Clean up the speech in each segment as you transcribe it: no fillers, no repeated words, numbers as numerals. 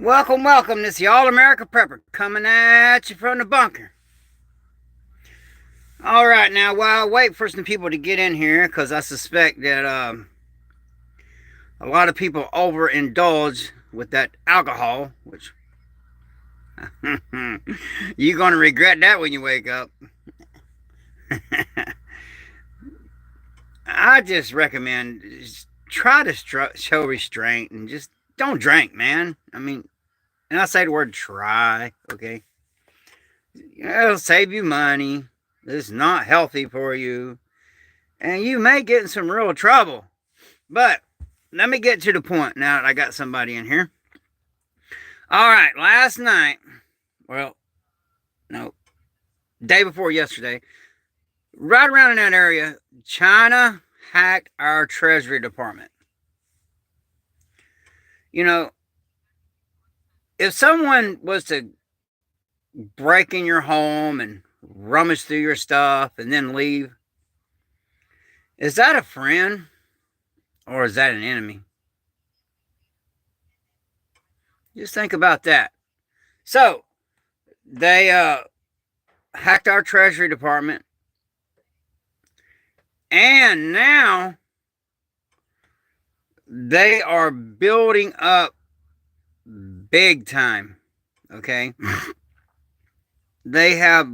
Welcome, welcome. This is the All America Prepper coming at you from the bunker. All right, now while I wait for some people to get in here, because I suspect that a lot of people overindulge with that alcohol, which you're going to regret that when you wake up. I just recommend try to show restraint and just don't drink, man. I mean, and I say the word try, okay? It'll save you money. It's not healthy for you. And you may get in some real trouble. But let me get to the point now that I got somebody in here. All right, last night, well, no, day before yesterday, right around in that area, China hacked our Treasury Department. You know, if someone was to break in your home and rummage through your stuff and then leave, is that a friend or is that an enemy? Just think about that. So, they hacked our Treasury Department, and now they are building up big time, okay? They have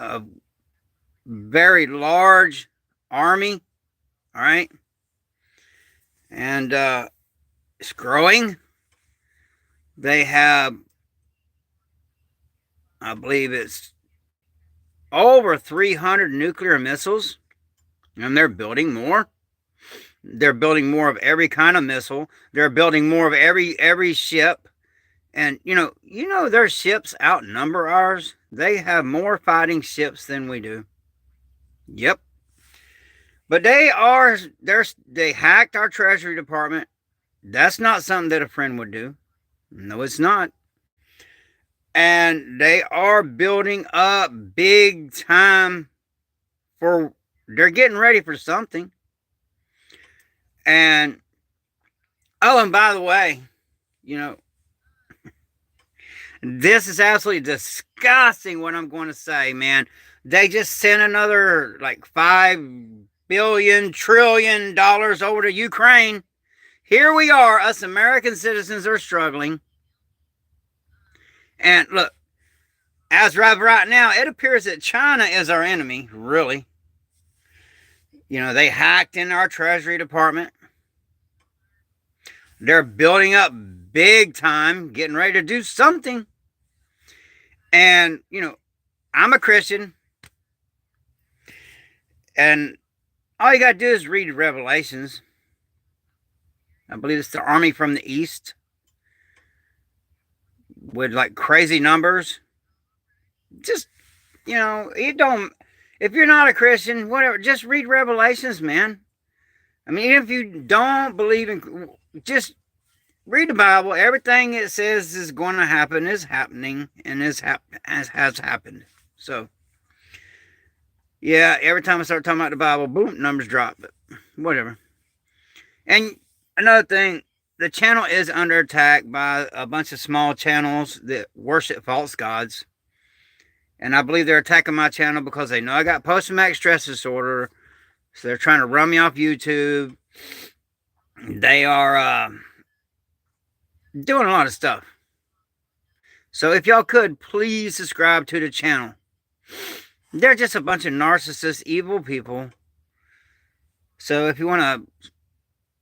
a very large army, all right? And it's growing. They have, I believe it's over 300 nuclear missiles, and they're building more. They're building more of every kind of missile. They're building more of every ship. And you know their ships outnumber ours. They have more fighting ships than we do. Yep. But they hacked our Treasury Department. That's not something that a friend would do. No, it's not. And they are building up big time they're getting ready for something. And and by the way, this is absolutely disgusting what I'm going to say, man. They just sent another like $5 billion, trillion over to Ukraine. Here we are, us American citizens are struggling. And look, as right now, it appears that China is our enemy, really. They hacked in our Treasury Department. They're building up big time, getting ready to do something. And, I'm a Christian. And all you got to do is read Revelations. I believe it's the army from the east with like crazy numbers. Just, if you're not a Christian, whatever, just read Revelations, man. I mean, even if you don't believe just read the Bible. Everything it says is going to happen is happening and has happened. So, yeah, every time I start talking about the Bible, boom, numbers drop. But whatever. And another thing, the channel is under attack by a bunch of small channels that worship false gods. And I believe they're attacking my channel because they know I got post-traumatic stress disorder. So they're trying to run me off YouTube. They are doing a lot of stuff. So if y'all could, please subscribe to the channel. They're just a bunch of narcissist, evil people. So if you want to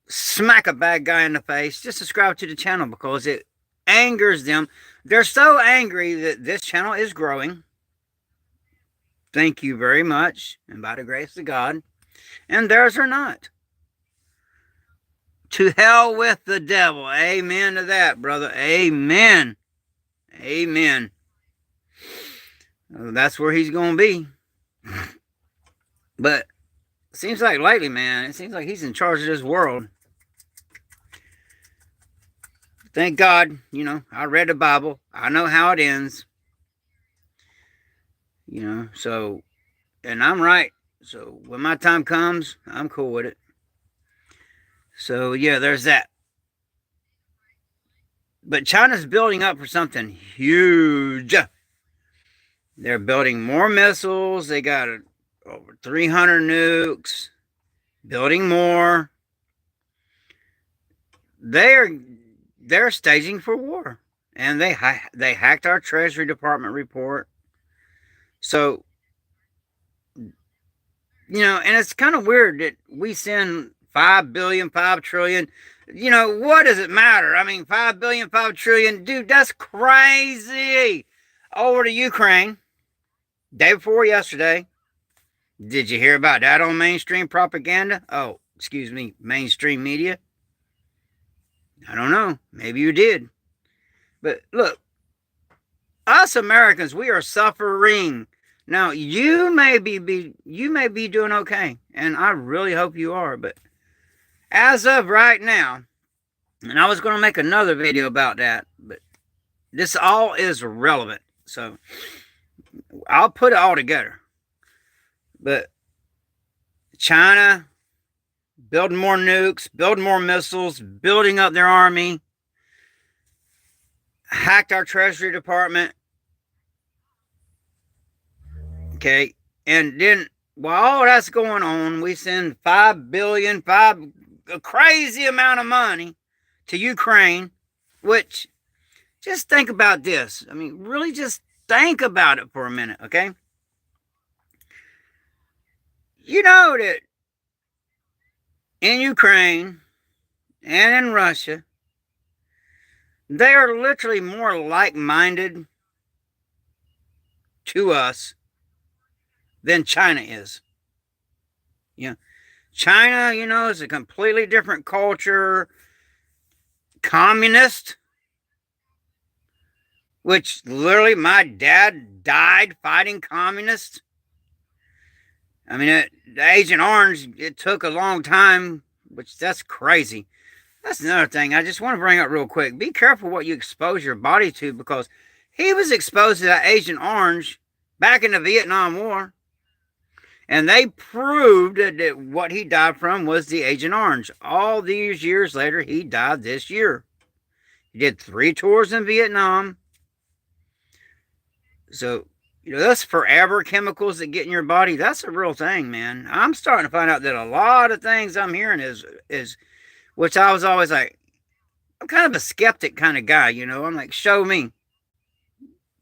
smack a bad guy in the face, just subscribe to the channel because it angers them. They're so angry that this channel is growing. Thank you very much. And by the grace of God. And theirs are not. To hell with the devil. Amen to that, brother. Amen. Amen. That's where he's going to be. But it seems like lately, man, it seems like he's in charge of this world. Thank God, I read the Bible. I know how it ends. So, and I'm right. So when my time comes, I'm cool with it. So yeah, there's that. But China's building up for something huge. They're building more missiles. They got over 300 nukes, building more. They're staging for war, and they hacked our Treasury Department report. So, and it's kind of weird that we send 5 billion, 5 trillion. What does it matter? I mean, 5 billion, 5 trillion, dude, that's crazy. Over to Ukraine, day before yesterday. Did you hear about that on mainstream propaganda? Oh, excuse me, mainstream media? I don't know. Maybe you did. But look, us Americans, we are suffering. Now, you may be doing okay, and I really hope you are, but as of right now, and I was going to make another video about that, but this all is relevant, so I'll put it all together. But China building more nukes, building more missiles, building up their army, hacked our Treasury Department. Okay, and then while all that's going on, we send 5 billion, a crazy amount of money to Ukraine, which, just think about this. I mean, really just think about it for a minute, okay? You know that in Ukraine and in Russia, they are literally more like-minded to us than China is. China, is a completely different culture. Communist, which literally my dad died fighting communists. I mean, the Agent Orange, it took a long time, which that's crazy. That's another thing I just want to bring up real quick. Be careful what you expose your body to, because he was exposed to that Agent Orange back in the Vietnam War. And they proved that what he died from was the Agent Orange. All these years later, he died this year. He did 3 tours in Vietnam. So, those forever chemicals that get in your body, that's a real thing, man. I'm starting to find out that a lot of things I'm hearing is which I was always like, I'm kind of a skeptic kind of guy, I'm like, show me.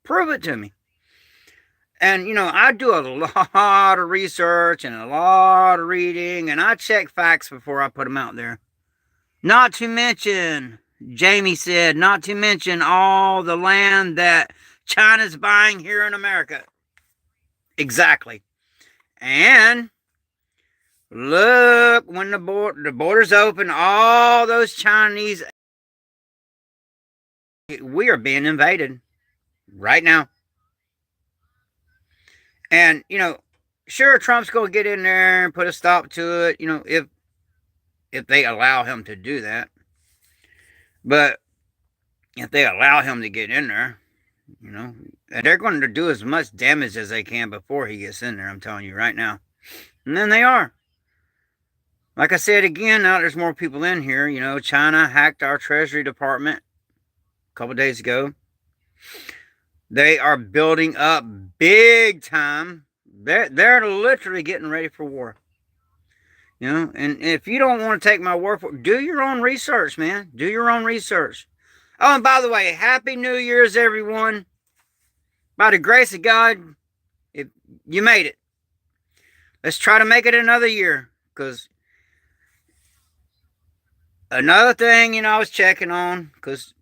Prove it to me. And, I do a lot of research and a lot of reading, and I check facts before I put them out there. Not to mention, Jamie said, not to mention all the land that China's buying here in America. Exactly. And look, when the borders open, all those Chinese, we are being invaded right now. And, sure, Trump's going to get in there and put a stop to it, if they allow him to do that. But if they allow him to get in there, and they're going to do as much damage as they can before he gets in there, I'm telling you right now. And then they are. Like I said again, now there's more people in here. China hacked our Treasury Department a couple days ago. They are building up big time. They're literally getting ready for war. And if you don't want to take my word for it, do your own research, man. Do your own research. Oh, and by the way, Happy New Year's, everyone. By the grace of God, if you made it. Let's try to make it another year. Because another thing, I was checking on, because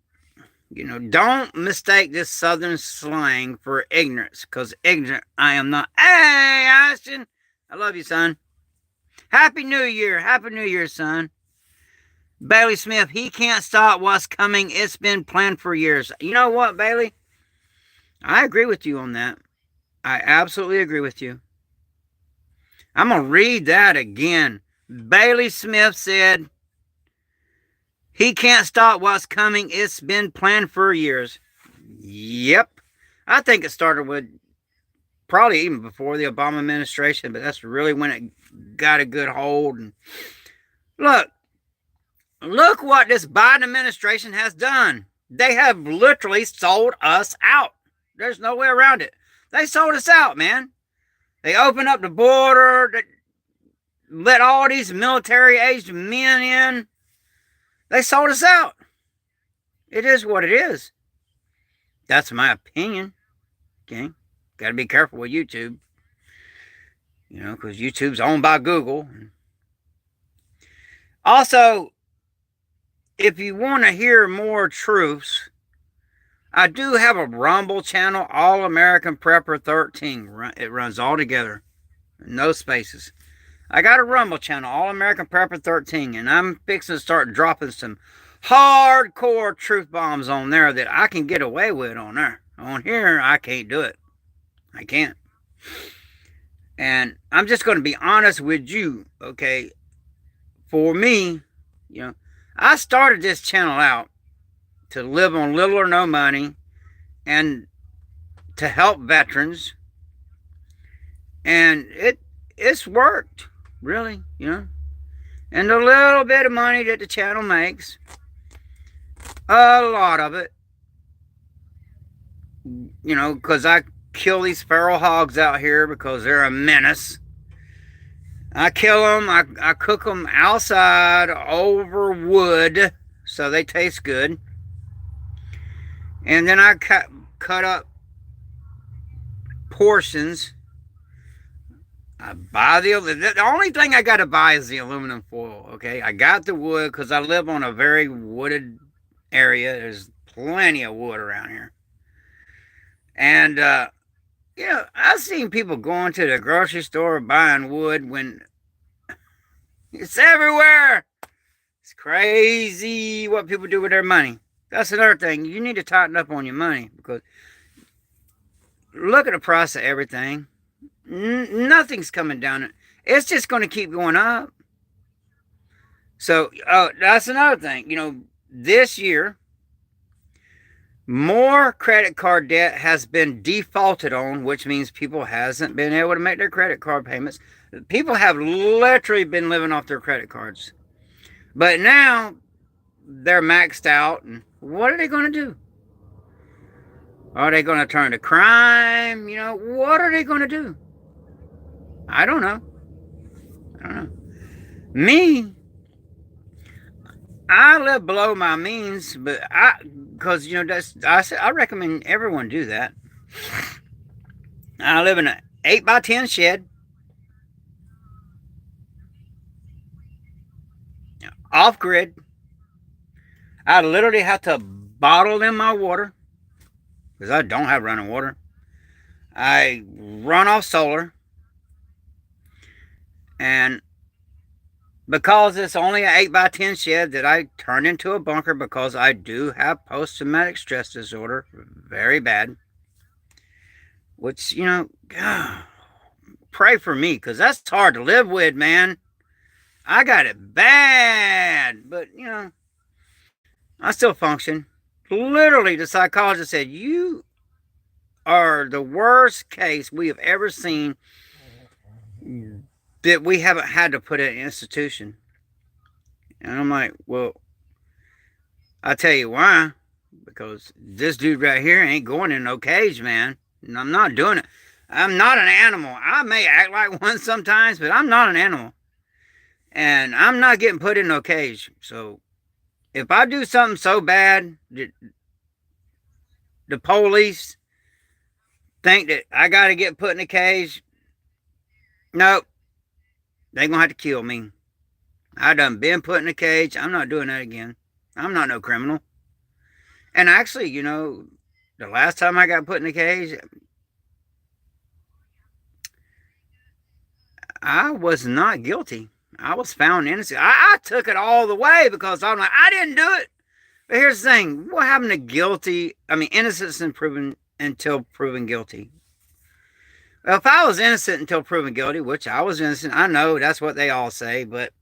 don't mistake this Southern slang for ignorance, because ignorant I am not. Hey, Ashton, I love you, son. Happy New Year. Happy New Year, son. Bailey Smith, he can't stop what's coming. It's been planned for years. You know what, Bailey? I agree with you on that. I absolutely agree with you. I'm going to read that again. Bailey Smith said, he can't stop what's coming. It's been planned for years. Yep. I think it started with probably even before the Obama administration, but that's really when it got a good hold. And look what this Biden administration has done. They have literally sold us out. There's no way around it. They sold us out, man. They opened up the border, let all these military-aged men in. They sold us out. It is what it is. That's my opinion. Okay? Got to be careful with YouTube. Because YouTube's owned by Google. Also, if you want to hear more truths, I do have a Rumble channel, All American Prepper 13. It runs all together, no spaces. I got a Rumble channel, All American Prepper 13, and I'm fixing to start dropping some hardcore truth bombs on there that I can get away with on there. On here, I can't do it. I can't. And I'm just going to be honest with you, okay? For me, I started this channel out to live on little or no money and to help veterans. And it's worked, really, And the little bit of money that the channel makes, a lot of it, because I kill these feral hogs out here because they're a menace. I kill them, I cook them outside over wood so they taste good. And then I cut up portions. I buy the only thing I got to buy is the aluminum foil, okay? I got the wood because I live on a very wooded area. There's plenty of wood around here. And, I've seen people going to the grocery store buying wood when it's everywhere. It's crazy what people do with their money. That's another thing. You need to tighten up on your money because look at the price of everything. Nothing's coming down. It's just going to keep going up. So, that's another thing. This year, more credit card debt has been defaulted on, which means people hasn't been able to make their credit card payments. People have literally been living off their credit cards. But now they're maxed out. And what are they going to do? Are they going to turn to crime? What are they going to do? I don't know. Me, I live below my means, but because I recommend everyone do that. I live in an 8x10 shed, off grid. I literally have to bottle in my water because I don't have running water. I run off solar, and because it's only an 8x10 shed that I turned into a bunker because I do have post-traumatic stress disorder, very bad. Which, pray for me because that's hard to live with, man. I got it bad, but, I still function. Literally, the psychologist said, you are the worst case we have ever seen that we haven't had to put in an institution. And I'm like, well, I'll tell you why. Because this dude right here ain't going in no cage, man. And I'm not doing it. I'm not an animal. I may act like one sometimes, but I'm not an animal. And I'm not getting put in no cage. So if I do something so bad that the police think that I got to get put in a cage, nope. They're going to have to kill me. I done been put in a cage. I'm not doing that again. I'm not no criminal. And actually, the last time I got put in a cage, I was not guilty. I was found innocent. I took it all the way because I'm like, I didn't do it. But here's the thing. What happened to guilty? Innocence until proven guilty. Well, if I was innocent until proven guilty, which I was innocent, I know that's what they all say, but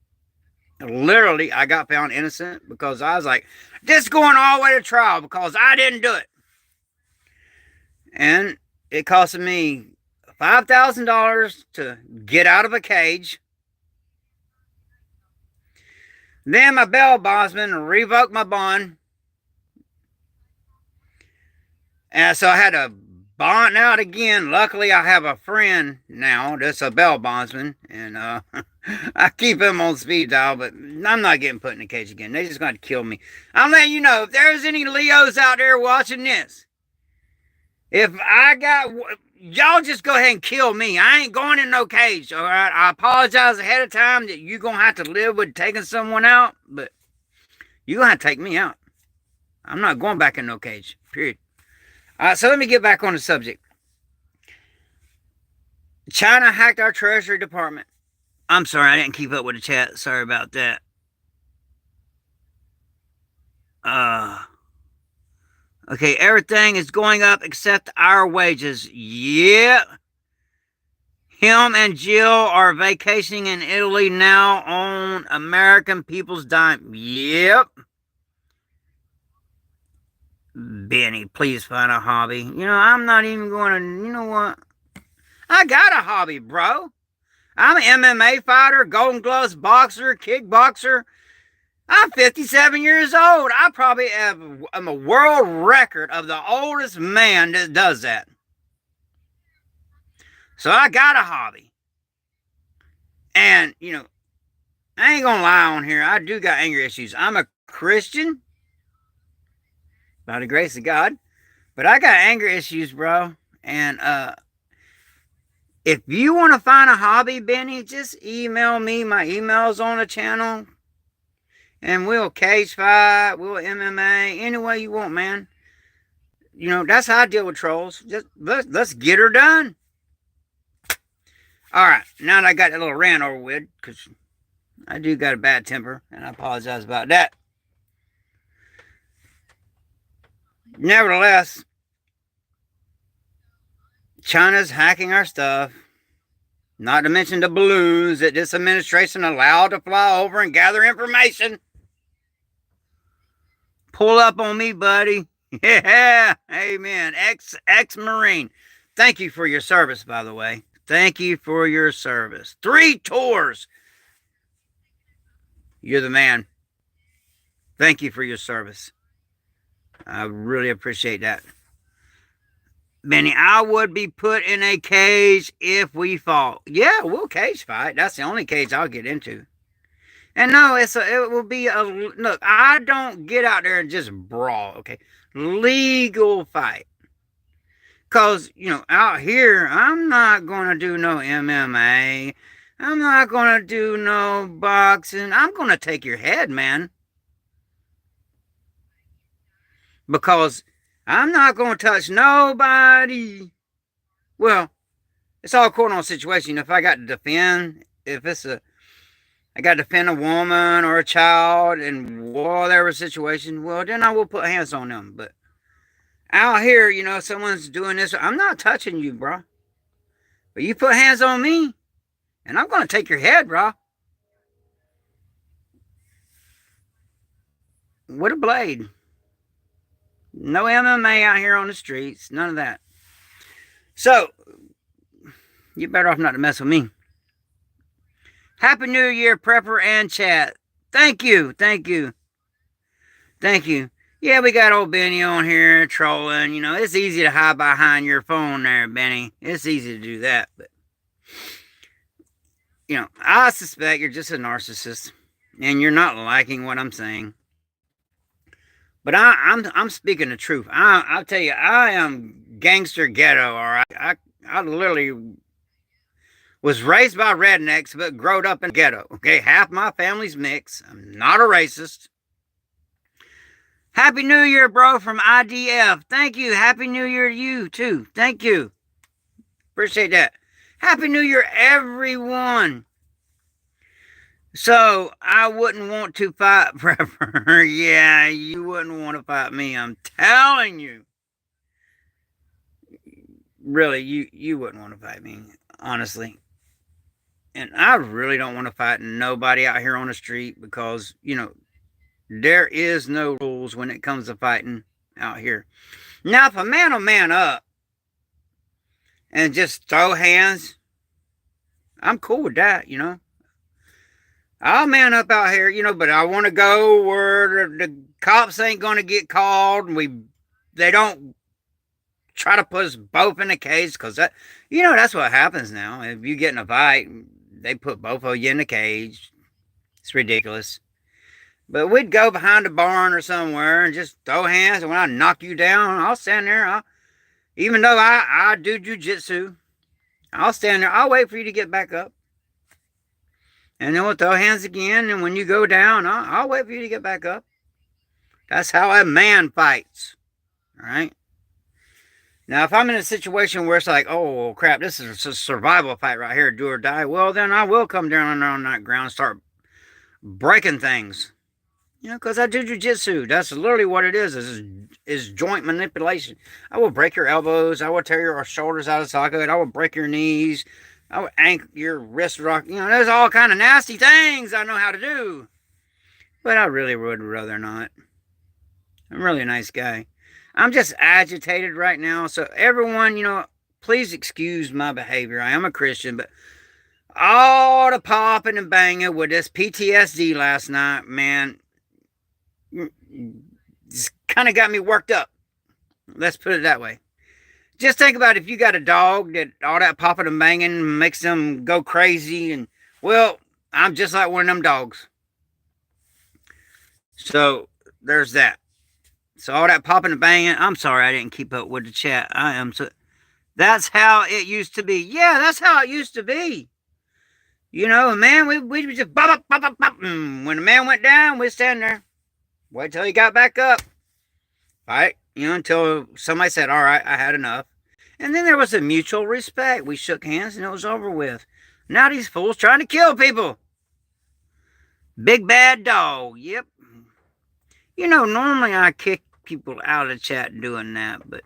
literally I got found innocent because I was like, this going all the way to trial because I didn't do it. And it cost me $5,000 to get out of a cage. Then my bail bondsman revoked my bond. And so I had to bond out again. Luckily, I have a friend now that's a bail bondsman, and I keep him on speed dial, but I'm not getting put in a cage again. They just got to kill me. I'm letting you know, if there's any Leos out there watching this, if I got, y'all just go ahead and kill me. I ain't going in no cage, all right? I apologize ahead of time that you're going to have to live with taking someone out, but you're going to have to take me out. I'm not going back in no cage, period. So let me get back on the subject. China hacked our Treasury Department. I'm sorry, I didn't keep up with the chat. Sorry about that. Okay, everything is going up except our wages. Yep. Him and Jill are vacationing in Italy now on American people's dime. Yep. Benny, please find a hobby. You know, I'm not even going to, you know what? I got a hobby, bro. I'm an MMA fighter, Golden Gloves boxer, kickboxer. I'm 57 years old. I probably am a world record of the oldest man that does that. So I got a hobby. And, you know, I ain't going to lie on here. I do got anger issues. I'm a Christian by the grace of God. But I got anger issues, bro. And if you want to find a hobby, Benny, just email me. My email's on the channel. And we'll cage fight, we'll MMA, any way you want, man. You know, that's how I deal with trolls. Just let's get her done. All right, now that I got that little rant over with, because I do got a bad temper, and I apologize about that. Nevertheless, China's hacking our stuff. Not to mention the balloons that this administration allowed to fly over and gather information. Pull up on me, buddy. Yeah, amen. Ex-Marine. Thank you for your service, by the way. Thank you for your service. 3 tours. You're the man. Thank you for your service. I really appreciate that. Benny, I would be put in a cage if we fought. Yeah, we'll cage fight. That's the only cage I'll get into. And no, it will be a look. I don't get out there and just brawl. Okay, legal fight. Cause you know, out here, I'm not gonna do no MMA. I'm not gonna do no boxing. I'm gonna take your head, man. Because I'm not gonna touch nobody. Well, it's all according on the situation. If I got to defend, I got to defend a woman or a child in whatever situation, well, then I will put hands on them. But out here, you know, someone's doing this, I'm not touching you, bro. But you put hands on me, and I'm going to take your head, bro. With a blade. No MMA out here on the streets. None of that. So, you're better off not to mess with me. Happy New Year, Prepper and chat. Thank you. Thank you. Thank you. Yeah, we got old Benny on here trolling. You know, it's easy to hide behind your phone there, Benny. It's easy to do that. But, you know, I suspect you're just a narcissist. And you're not liking what I'm saying. But I'm speaking the truth. I'll tell you, I am gangster ghetto, all right? I literally was raised by rednecks, but growed up in the ghetto. Okay, half my family's mixed. I'm not a racist. Happy New Year, bro, from IDF. Thank you. Happy New Year to you, too. Thank you. Appreciate that. Happy New Year, everyone. So, I wouldn't want to fight Prepper. Yeah, you wouldn't want to fight me. I'm telling you. Really, you wouldn't want to fight me, honestly. And I really don't want to fight nobody out here on the street because, you know, there is no rules when it comes to fighting out here. Now, if a man will man up and just throw hands, I'm cool with that, you know. I'll man up out here, you know, but I want to go where the cops ain't going to get called and they don't try to put us both in a cage because that's what happens now. If you get in a fight, they put both of you in a cage. It's ridiculous. But we'd go behind a barn or somewhere and just throw hands. And when I knock you down, I'll stand there. Even though I do jujitsu, I'll stand there. I'll wait for you to get back up. And then we'll throw hands again. And when you go down, I'll wait for you to get back up. That's how a man fights. All right? Now, if I'm in a situation where it's like, oh, crap, this is a survival fight right here, do or die, well, then I will come down on that ground and start breaking things. Because I do jujitsu. That's literally what it is joint manipulation. I will break your elbows. I will tear your shoulders out of socket. I will break your knees. I will ankle your wrist rock. There's all kind of nasty things I know how to do. But I really would rather not. I'm really a nice guy. I'm just agitated right now. So everyone, please excuse my behavior. I am a Christian, but all the popping and banging with this PTSD last night, man, just kind of got me worked up. Let's put it that way. Just think about if you got a dog that all that popping and banging makes them go crazy. And, well, I'm just like one of them dogs. So there's that. So all that popping and banging, I'm sorry I didn't keep up with the chat. That's how it used to be. Yeah, that's how it used to be. Man, we just bop, bop, bop, bop. When the man went down, we'd stand there. Wait till he got back up. Right? Until somebody said, all right, I had enough. And then there was a mutual respect. We shook hands and it was over with. Now these fools trying to kill people. Big bad dog. Yep. Normally I kick people out of the chat doing that, but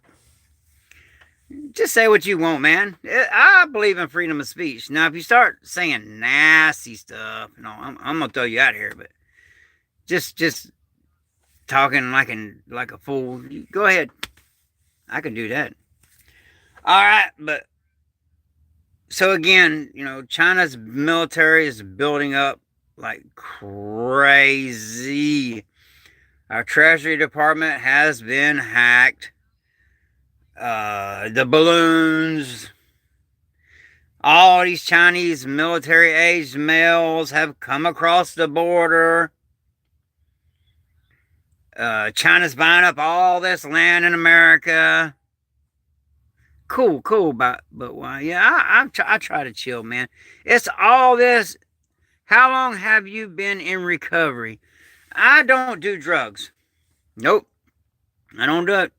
just say what you want, man. I believe in freedom of speech. Now, if you start saying nasty stuff, I'm gonna throw you out of here. But just talking like a fool, go ahead. I can do that. All right, but so again, China's military is building up like crazy. Our Treasury Department has been hacked. The balloons. All these Chinese military-aged males have come across the border. China's buying up all this land in America. Cool, but why? Yeah, I try to chill, man. It's all this. How long have you been in recovery? I don't do drugs. Nope. I don't do it.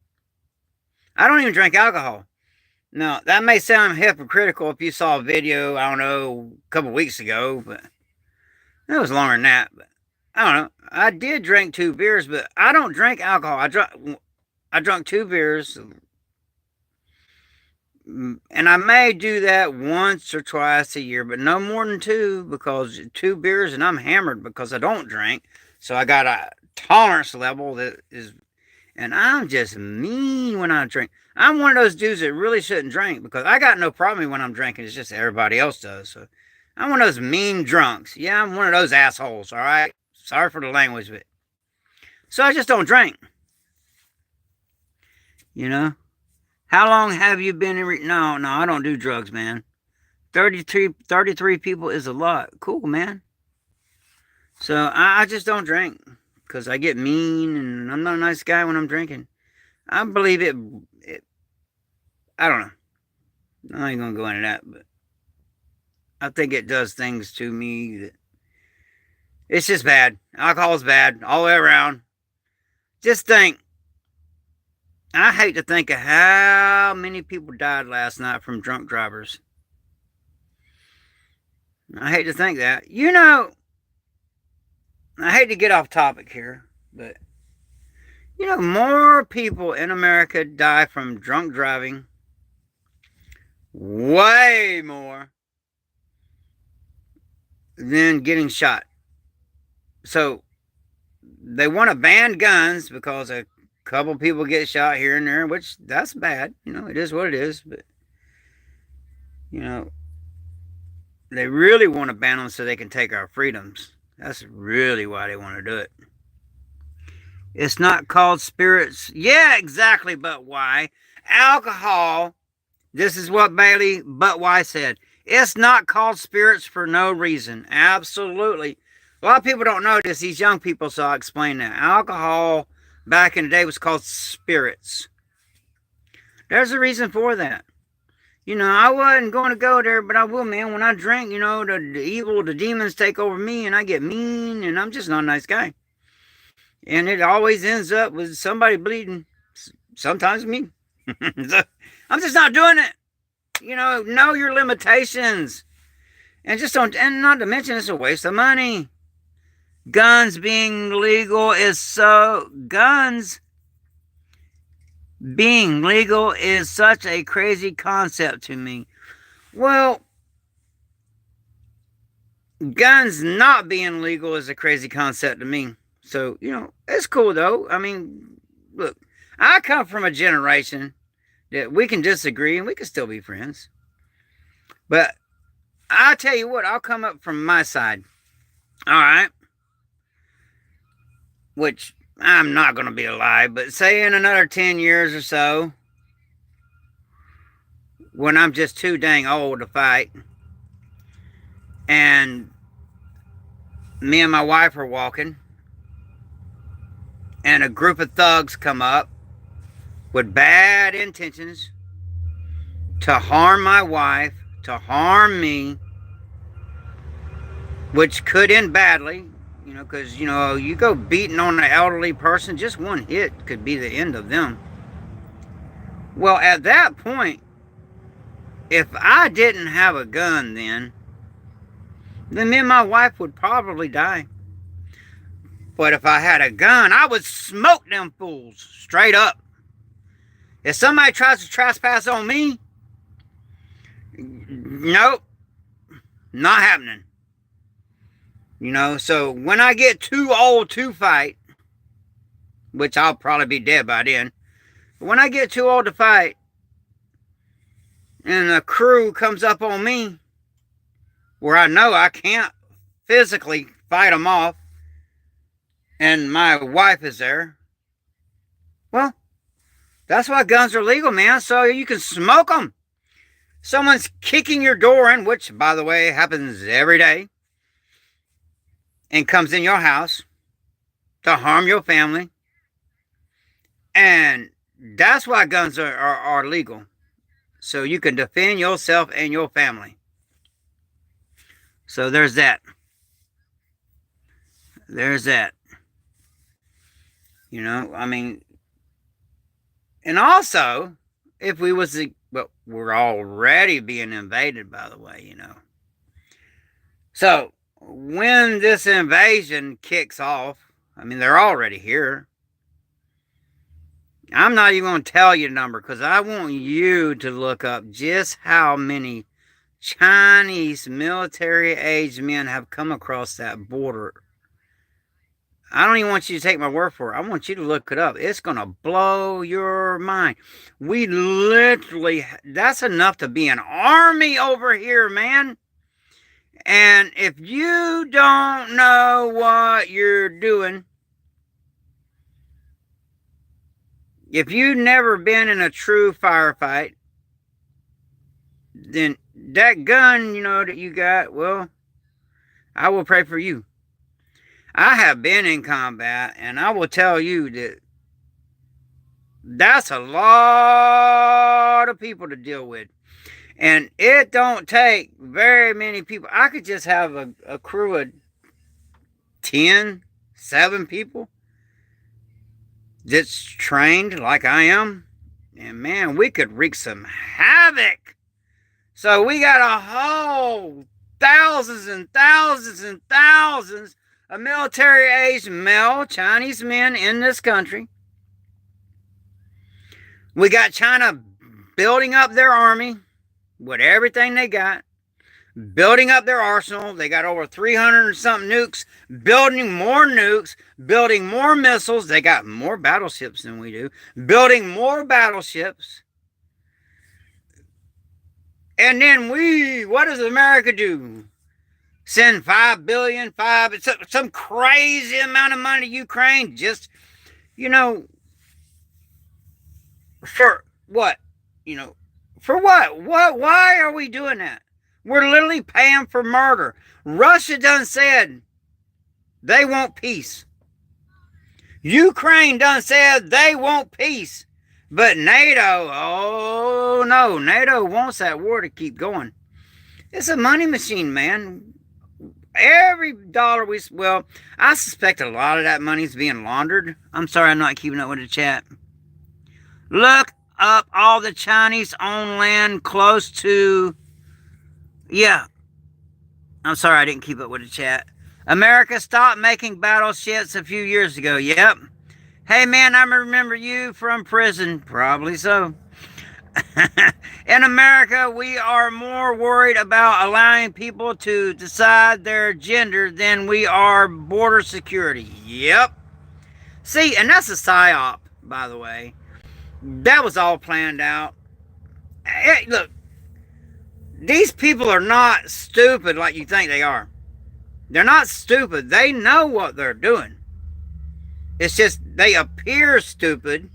I don't even drink alcohol. Now, that may sound hypocritical if you saw a video, I don't know, a couple weeks ago, but it was longer than that. But I don't know. I did drink 2 beers, but I don't drink alcohol. I drunk 2 beers, and I may do that once or twice a year, but no more than 2, because 2 beers and I'm hammered because I don't drink. So I got a tolerance level that is, and I'm just mean when I drink. I'm one of those dudes that really shouldn't drink because I got no problem when I'm drinking. It's just everybody else does. So I'm one of those mean drunks. Yeah, I'm one of those assholes. All right. Sorry for the language, but so I just don't drink. How long have you been in? No, I don't do drugs, man. 33 people is a lot. Cool, man. So I just don't drink because I get mean and I'm not a nice guy when I'm drinking. I believe it I don't know. I ain't going to go into that, but I think it does things to me that it's just bad. Alcohol's bad all the way around. Just think. I hate to think of how many people died last night from drunk drivers. I hate to think that. I hate to get off topic here, but more people in America die from drunk driving. Way more than getting shot. So they want to ban guns because a couple people get shot here and there, which that's bad. It is what it is. But they really want to ban them so they can take our freedoms. That's really why they want to do it. It's not called spirits. Yeah, exactly, but why? alcohol, this is what Bailey Buttwise said. It's not called spirits for no reason. Absolutely. A lot of people don't know this. These young people, so I'll explain that. Alcohol back in the day was called spirits. There's a reason for that. I wasn't going to go there, but I will, man. When I drink, the evil, the demons take over me, and I get mean, and I'm just not a nice guy. And it always ends up with somebody bleeding. Sometimes me. I'm just not doing it. Know your limitations. And not to mention it's a waste of money. Guns being legal is such a crazy concept to me. Well, guns not being legal is a crazy concept to me. So, it's cool though. I mean, look, I come from a generation that we can disagree and we can still be friends. But I tell you what, I'll come up from my side. All right. Which I'm not going to be alive, but say in another 10 years or so, when I'm just too dang old to fight, and me and my wife are walking, and a group of thugs come up with bad intentions to harm my wife, to harm me, which could end badly, because, you go beating on an elderly person, just one hit could be the end of them. Well, at that point, if I didn't have a gun then me and my wife would probably die. But if I had a gun, I would smoke them fools straight up. If somebody tries to trespass on me, nope, not happening. So when I get too old to fight, which I'll probably be dead by then, but when I get too old to fight, and the crew comes up on me, where I know I can't physically fight them off, and my wife is there, well, that's why guns are legal, man, so you can smoke them. Someone's kicking your door in, which, by the way, happens every day, and comes in your house to harm your family. And that's why guns are legal. So you can defend yourself and your family. So there's that. I mean, and also, if we was we're already being invaded, by the way, So when this invasion kicks off, I mean, they're already here. I'm not even going to tell you the number because I want you to look up just how many Chinese military-aged men have come across that border. I don't even want you to take my word for it. I want you to look it up. It's going to blow your mind. We literally, that's enough to be an army over here, man. And if you don't know what you're doing, if you've never been in a true firefight, then that gun, that you got, well, I will pray for you. I have been in combat, and I will tell you that that's a lot of people to deal with. And it don't take very many people. I could just have a crew of 7 people that's trained like I am. And man, we could wreak some havoc. So we got a whole thousands and thousands and thousands of military-aged male Chinese men in this country. We got China building up their army with everything they got, building up their arsenal. They got over 300 and something nukes, building more nukes, building more missiles. They got more battleships than we do, building more battleships. And then what does America do? Send $5 billion, some crazy amount of money to Ukraine, just, for what? You know, for what? What? Why are we doing that? We're literally paying for murder. Russia done said they want peace. Ukraine done said they want peace. But NATO, oh no, NATO wants that war to keep going. It's a money machine, man. Every dollar well, I suspect a lot of that money's being laundered. I'm sorry I'm not keeping up with the chat. Look up all the Chinese owned land close to, yeah. I'm sorry I didn't keep up with the chat. America stopped making battleships a few years ago. Yep. Hey man, I remember you from prison. Probably so. In America, we are more worried about allowing people to decide their gender than we are border security. Yep. See, and that's a psyop, by the way. That was all planned out. Hey, look, these people are not stupid like you think they are. They're not stupid. They know what they're doing. It's just they appear stupid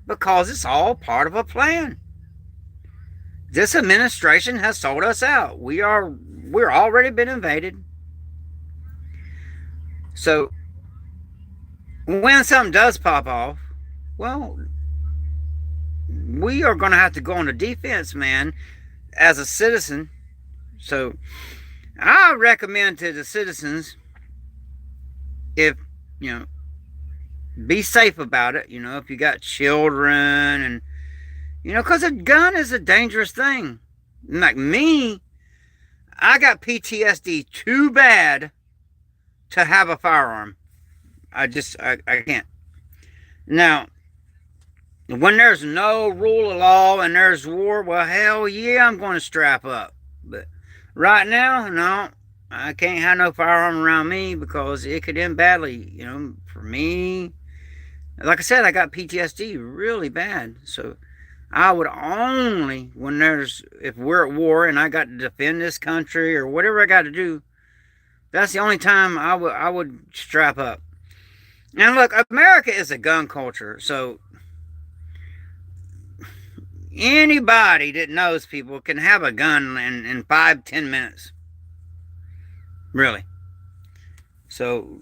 because it's all part of a plan. This administration has sold us out. We're already been invaded. So when something does pop off, well, we are going to have to go on the defense, man, as a citizen. So I recommend to the citizens, if, be safe about it, if you got children and, because a gun is a dangerous thing. Like me, I got PTSD too bad to have a firearm. I can't. Now, when there's no rule of law and there's war, well, hell yeah, I'm going to strap up. But right now, no, I can't have no firearm around me because it could end badly, for me. Like I said, I got PTSD really bad. So I would only, if we're at war and I got to defend this country or whatever I got to do, that's the only time I would strap up. And look, America is a gun culture, so anybody that knows people can have a gun in 5-10 minutes. Really. So,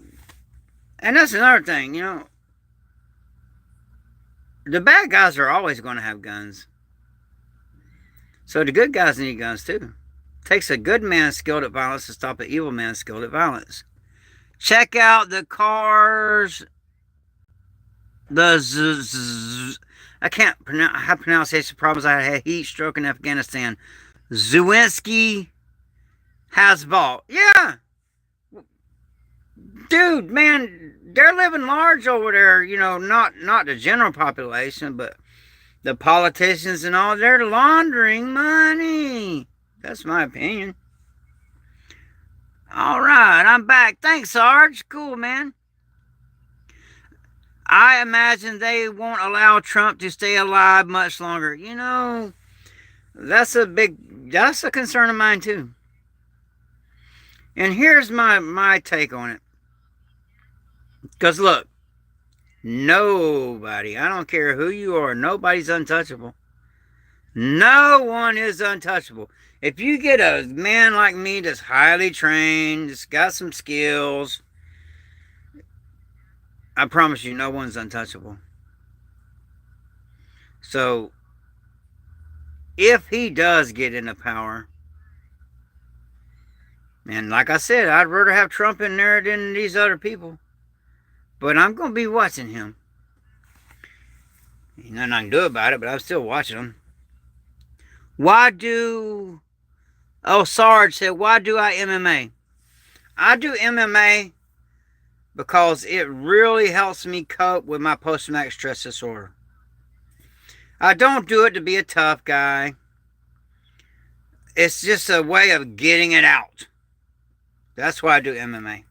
and that's another thing, the bad guys are always going to have guns. So the good guys need guns too. It takes a good man skilled at violence to stop an evil man skilled at violence. Check out the cars. I can't pronounce. I have pronunciation problems. I had heat stroke in Afghanistan. Zelensky has bought. Yeah. Dude, man, they're living large over there, not the general population, but the politicians and all, they're laundering money. That's my opinion. All right, I'm back. Thanks, Sarge. Cool, man. I imagine they won't allow Trump to stay alive much longer. That's a concern of mine too. And here's my take on it. Because look, nobody, I don't care who you are, nobody's untouchable. No one is untouchable. If you get a man like me that's highly trained, that's got some skills, I promise you, no one's untouchable. So, if he does get into power, and like I said, I'd rather have Trump in there than these other people. But I'm going to be watching him. Ain't nothing I can do about it, but I'm still watching him. Sarge said, why do I MMA? I do MMA because it really helps me cope with my post-traumatic stress disorder. I don't do it to be a tough guy. It's just a way of getting it out. That's why I do MMA.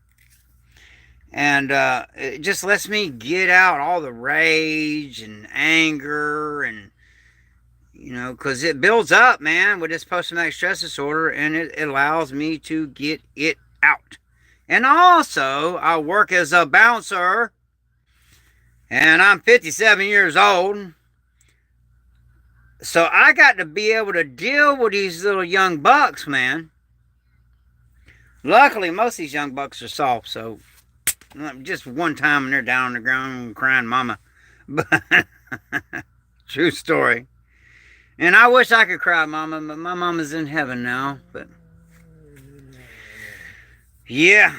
And it just lets me get out all the rage and anger and, because it builds up, man, with this post-traumatic stress disorder, and it allows me to get it out. And also, I work as a bouncer, and I'm 57 years old. So I got to be able to deal with these little young bucks, man. Luckily, most of these young bucks are soft, so just one time and they're down on the ground crying, "Mama." But true story. And I wish I could cry, Mama, but my mama's in heaven now. But yeah,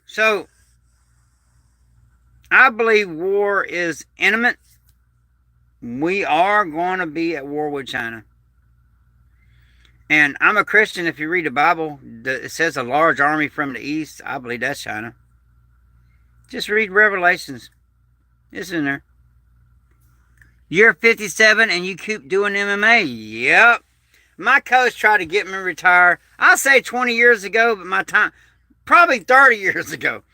so I believe war is imminent. We are going to be at war with China. And I'm a Christian. If you read the Bible, it says a large army from the east. I believe that's China. Just read Revelations. It's in there. You're 57 and you keep doing MMA. Yep. My coach tried to get me to retire. I'll say 20 years ago, but my time, probably 30 years ago.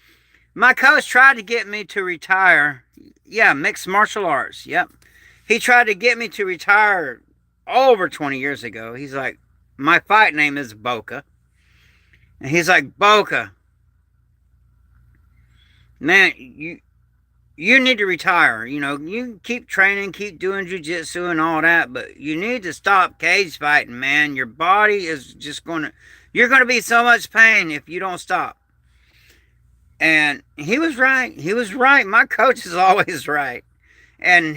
My coach tried to get me to retire. Yeah, mixed martial arts. Yep. He tried to get me to retire over 20 years ago. He's like, my fight name is Boca. And he's like, Boca, man, you need to retire. You know, you keep training, keep doing jiu-jitsu and all that, but you need to stop cage fighting, man. Your body is just you're going to be so much pain if you don't stop. And he was right. He was right. My coach is always right. And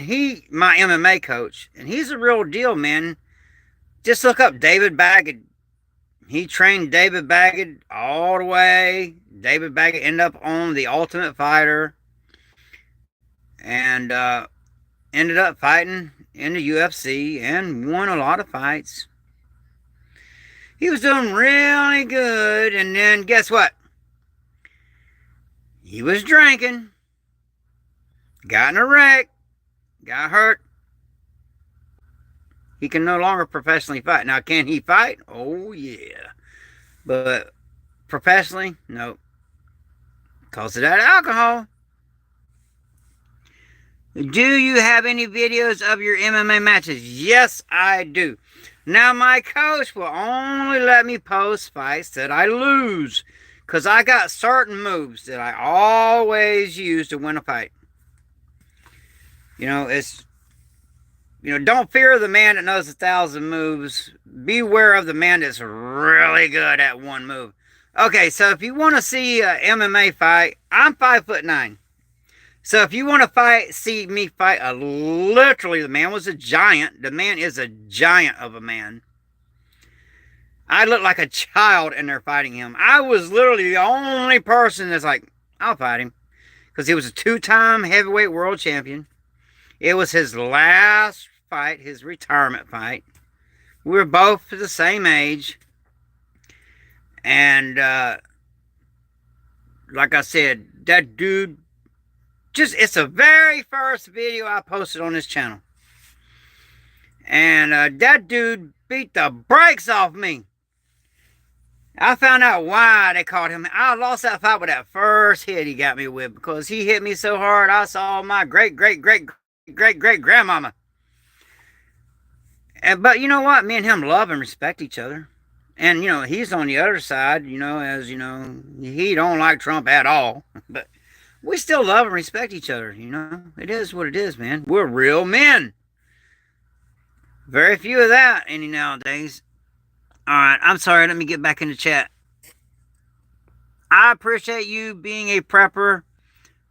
my MMA coach, and he's a real deal, man. Just look up David Baggett. He trained David Baggett all the way. David Baggett ended up on The Ultimate Fighter and ended up fighting in the UFC and won a lot of fights. He was doing really good, and then guess what? He was drinking, got in a wreck, got hurt. He can no longer professionally fight. Now, can he fight? Oh, yeah. But professionally, no. Because of that alcohol. Do you have any videos of your MMA matches? Yes, I do. Now, my coach will only let me post fights that I lose. Because I got certain moves that I always use to win a fight. Don't fear the man that knows 1,000 moves. Beware of the man that's really good at one move. Okay, so if you want to see an MMA fight, I'm 5'9". So if you want to see me fight, literally, the man was a giant. The man is a giant of a man. I looked like a child in there fighting him. I was literally the only person that's like, I'll fight him. Because he was a 2-time heavyweight world champion. It was his last fight, his retirement fight. We were both the same age. And like I said, that dude, it's the very first video I posted on this channel. And that dude beat the brakes off me. I found out why they called him. I lost that fight with that first hit he got me with, because he hit me so hard I saw my great-great-great-great-great-grandmama. But you know what? Me and him love and respect each other. And, he's on the other side, he don't like Trump at all. But we still love and respect each other, It is what it is, man. We're real men. Very few of that any nowadays. Alright, I'm sorry, let me get back in the chat. I appreciate you being a prepper,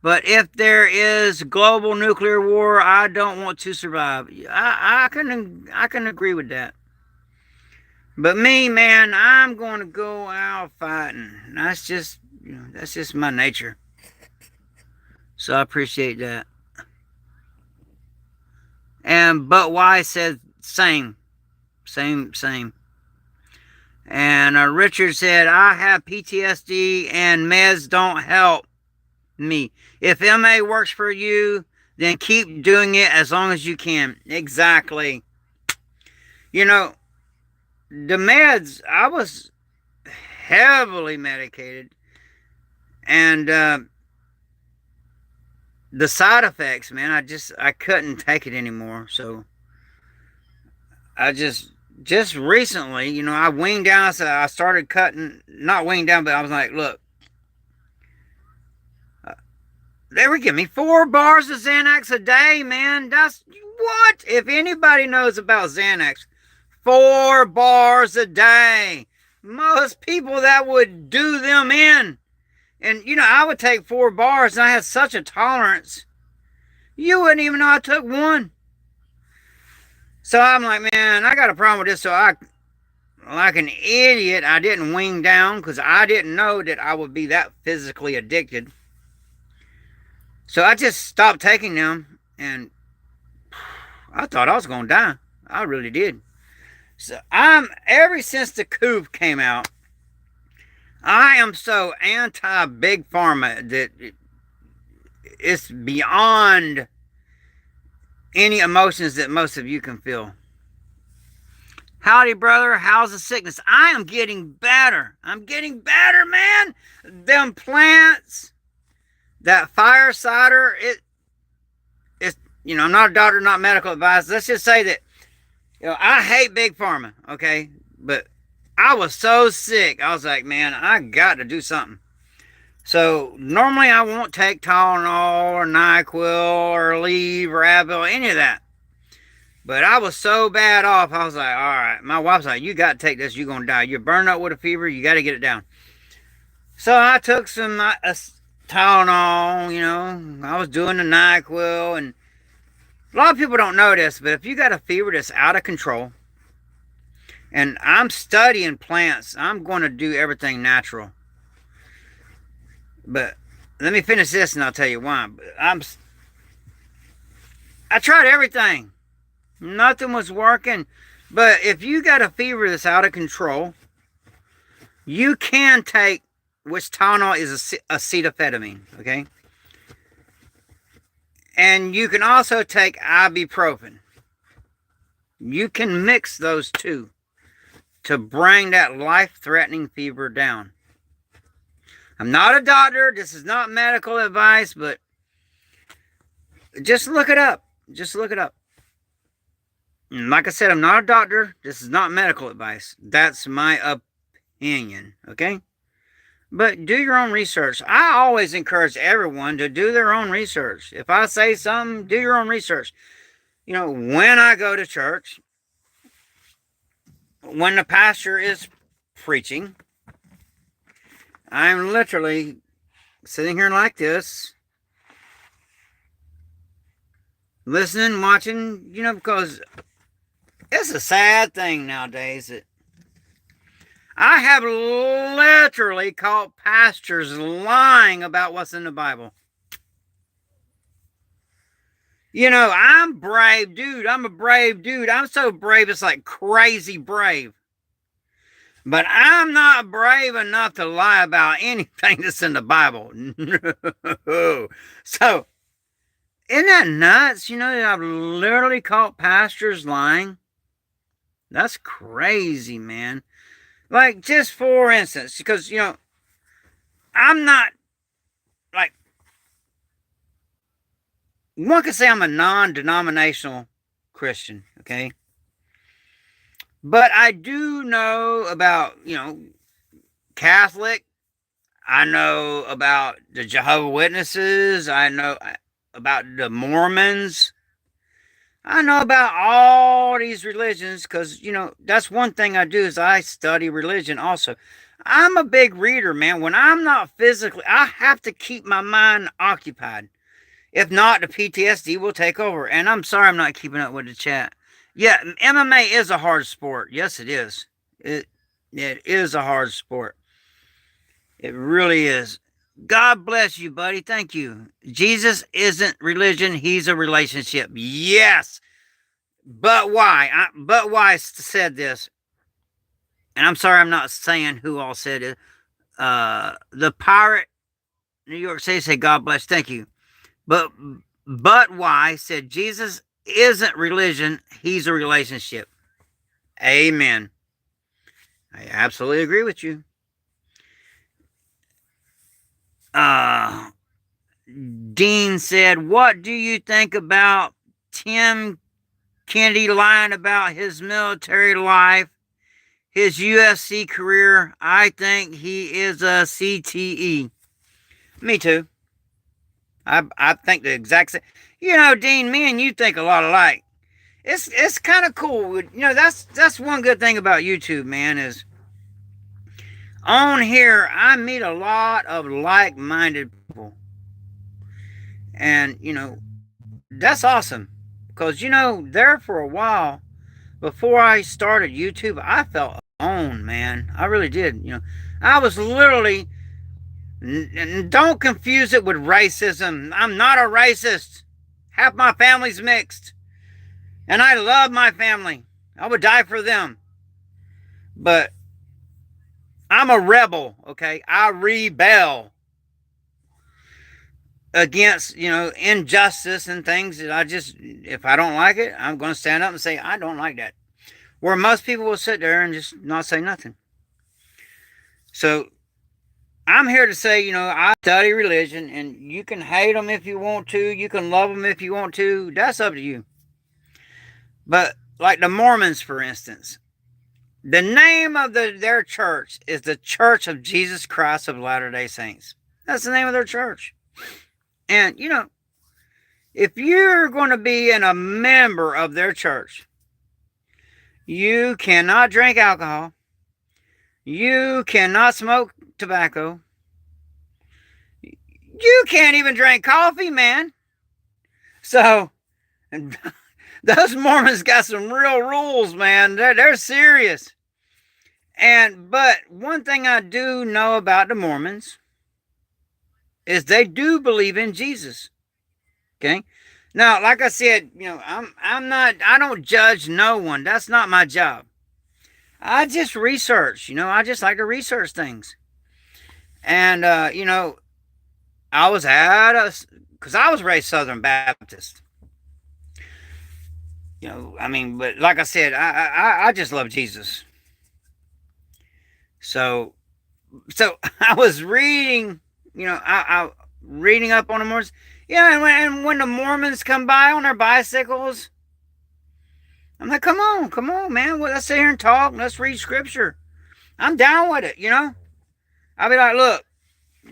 but if there is global nuclear war, I don't want to survive. I can agree with that. But me, man, I'm going to go out fighting. That's just my nature. So I appreciate that. And But Why said same. And Richard said, I have PTSD and meds don't help me. If MA works for you, then keep doing it as long as you can. Exactly. The meds, I was heavily medicated. And the side effects, man, I couldn't take it anymore. So I just recently, I weaned down. So I started cutting, not weaned down, but I was like, look, They were giving me 4 bars of Xanax a day, man. That's what? If anybody knows about Xanax, 4 bars a day. Most people that would do them in. And, I would take 4 bars and I had such a tolerance. You wouldn't even know I took one. So I'm like, man, I got a problem with this. So like an idiot, I didn't wing down because I didn't know that I would be that physically addicted. So I just stopped taking them, and I thought I was going to die. I really did. So ever since the coup came out, I am so anti-big pharma that it's beyond any emotions that most of you can feel. Howdy, brother. How's the sickness? I am getting better. I'm getting better, man. Them plants, that fire cider, it's, I'm not a doctor, not medical advice. Let's just say that, I hate big pharma, okay? But I was so sick. I was like, man, I got to do something. So normally I won't take Tylenol or NyQuil or Aleve or Advil, any of that. But I was so bad off, I was like, all right. My wife's like, you got to take this. You're going to die. You're burned up with a fever. You got to get it down. So I took some Tylenol, I was doing the NyQuil. And a lot of people don't know this, but if you got a fever that's out of control, and I'm studying plants, I'm going to do everything natural. But let me finish this and I'll tell you why. I tried everything. Nothing was working. But if you got a fever that's out of control, you can take, which Tylenol is acetaminophen, okay? And you can also take ibuprofen. You can mix those two to bring that life-threatening fever down. I'm not a doctor. This is not medical advice, but just look it up. Just look it up. And like I said, I'm not a doctor. This is not medical advice. That's my opinion, okay? But do your own research. I always encourage everyone to do their own research. If I say something, do your own research. When I go to church, when the pastor is preaching, I'm literally sitting here like this, listening, watching, because it's a sad thing nowadays that I have literally caught pastors lying about what's in the Bible. I'm brave, dude. I'm a brave dude. I'm so brave, it's like crazy brave. But I'm not brave enough to lie about anything that's in the Bible. No. So, isn't that nuts? I've literally caught pastors lying. That's crazy, man. Like, just for instance, because, I'm not, like, one could say I'm a non-denominational Christian, okay? But I do know about, Catholic. I know about the Jehovah's Witnesses. I know about the Mormons. I know about all these religions because, that's one thing I do is I study religion also. I'm a big reader, man. When I'm not physically, I have to keep my mind occupied. If not, the PTSD will take over. And I'm sorry I'm not keeping up with the chat. Yeah, MMA is a hard sport. Yes, it is. It is a hard sport. It really is. God bless you, buddy. Thank you. Jesus isn't religion. He's a relationship. Yes. But why? But why said this? And I'm sorry I'm not saying who all said it. The pirate, New York City, said, God bless. Thank you. But why said Jesus isn't religion. He's a relationship. Amen. I absolutely agree with you. Dean said, what do you think about Tim Kennedy lying about his military life, his UFC career? I think he is a CTE. Me too. I think the exact same. You know, Dean, me and you think a lot alike. It's kind of cool. You know, that's one good thing about YouTube, man, is on here I meet a lot of like-minded people. And, you know, that's awesome. Because, you know, there for a while, before I started YouTube, I felt alone, man. I really did. You know, I was literally, don't confuse it with racism. I'm not a racist. Half my family's mixed. And I love my family. I would die for them. But I'm a rebel, okay? I rebel against, you know, injustice and things that I just, if I don't like it, I'm going to stand up and say, I don't like that. Where most people will sit there and just not say nothing. So I'm here to say, you know, I study religion, and you can hate them if you want to. You can love them if you want to. That's up to you. But like the Mormons, for instance, the name of their church is the Church of Jesus Christ of Latter-day Saints. That's the name of their church. And, you know, if you're going to be a member of their church, you cannot drink alcohol. You cannot smoke tobacco. You can't even drink coffee, man. So, those Mormons got some real rules, man. They're serious. But one thing I do know about the Mormons is they do believe in Jesus. Okay? Now, like I said, you know, I don't judge no one. That's not my job. I just research, you know, I just like to research things. And, you know, I was because I was raised Southern Baptist. You know, I mean, but like I said, I just love Jesus. So I was reading, you know, I reading up on the Mormons. Yeah, and when the Mormons come by on their bicycles, I'm like, come on, man. Well, let's sit here and talk. Let's read scripture. I'm down with it, you know. I'll be like, look,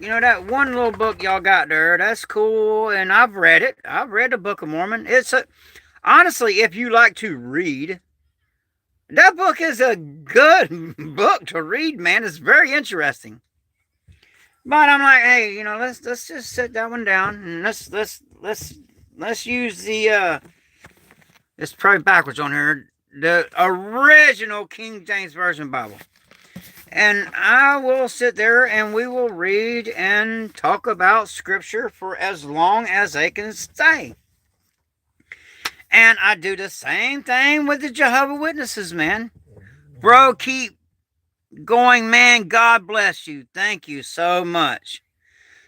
you know, that one little book y'all got there, that's cool, and I've read it. I've read the Book of Mormon. Honestly, if you like to read, that book is a good book to read, man. It's very interesting. But I'm like, hey, you know, let's just sit that one down, and let's use the it's probably backwards on here, the original King James Version Bible. And I will sit there and we will read and talk about scripture for as long as they can stay. And I do the same thing with the Jehovah's Witnesses, man. Bro, keep going, man. God bless you. Thank you so much.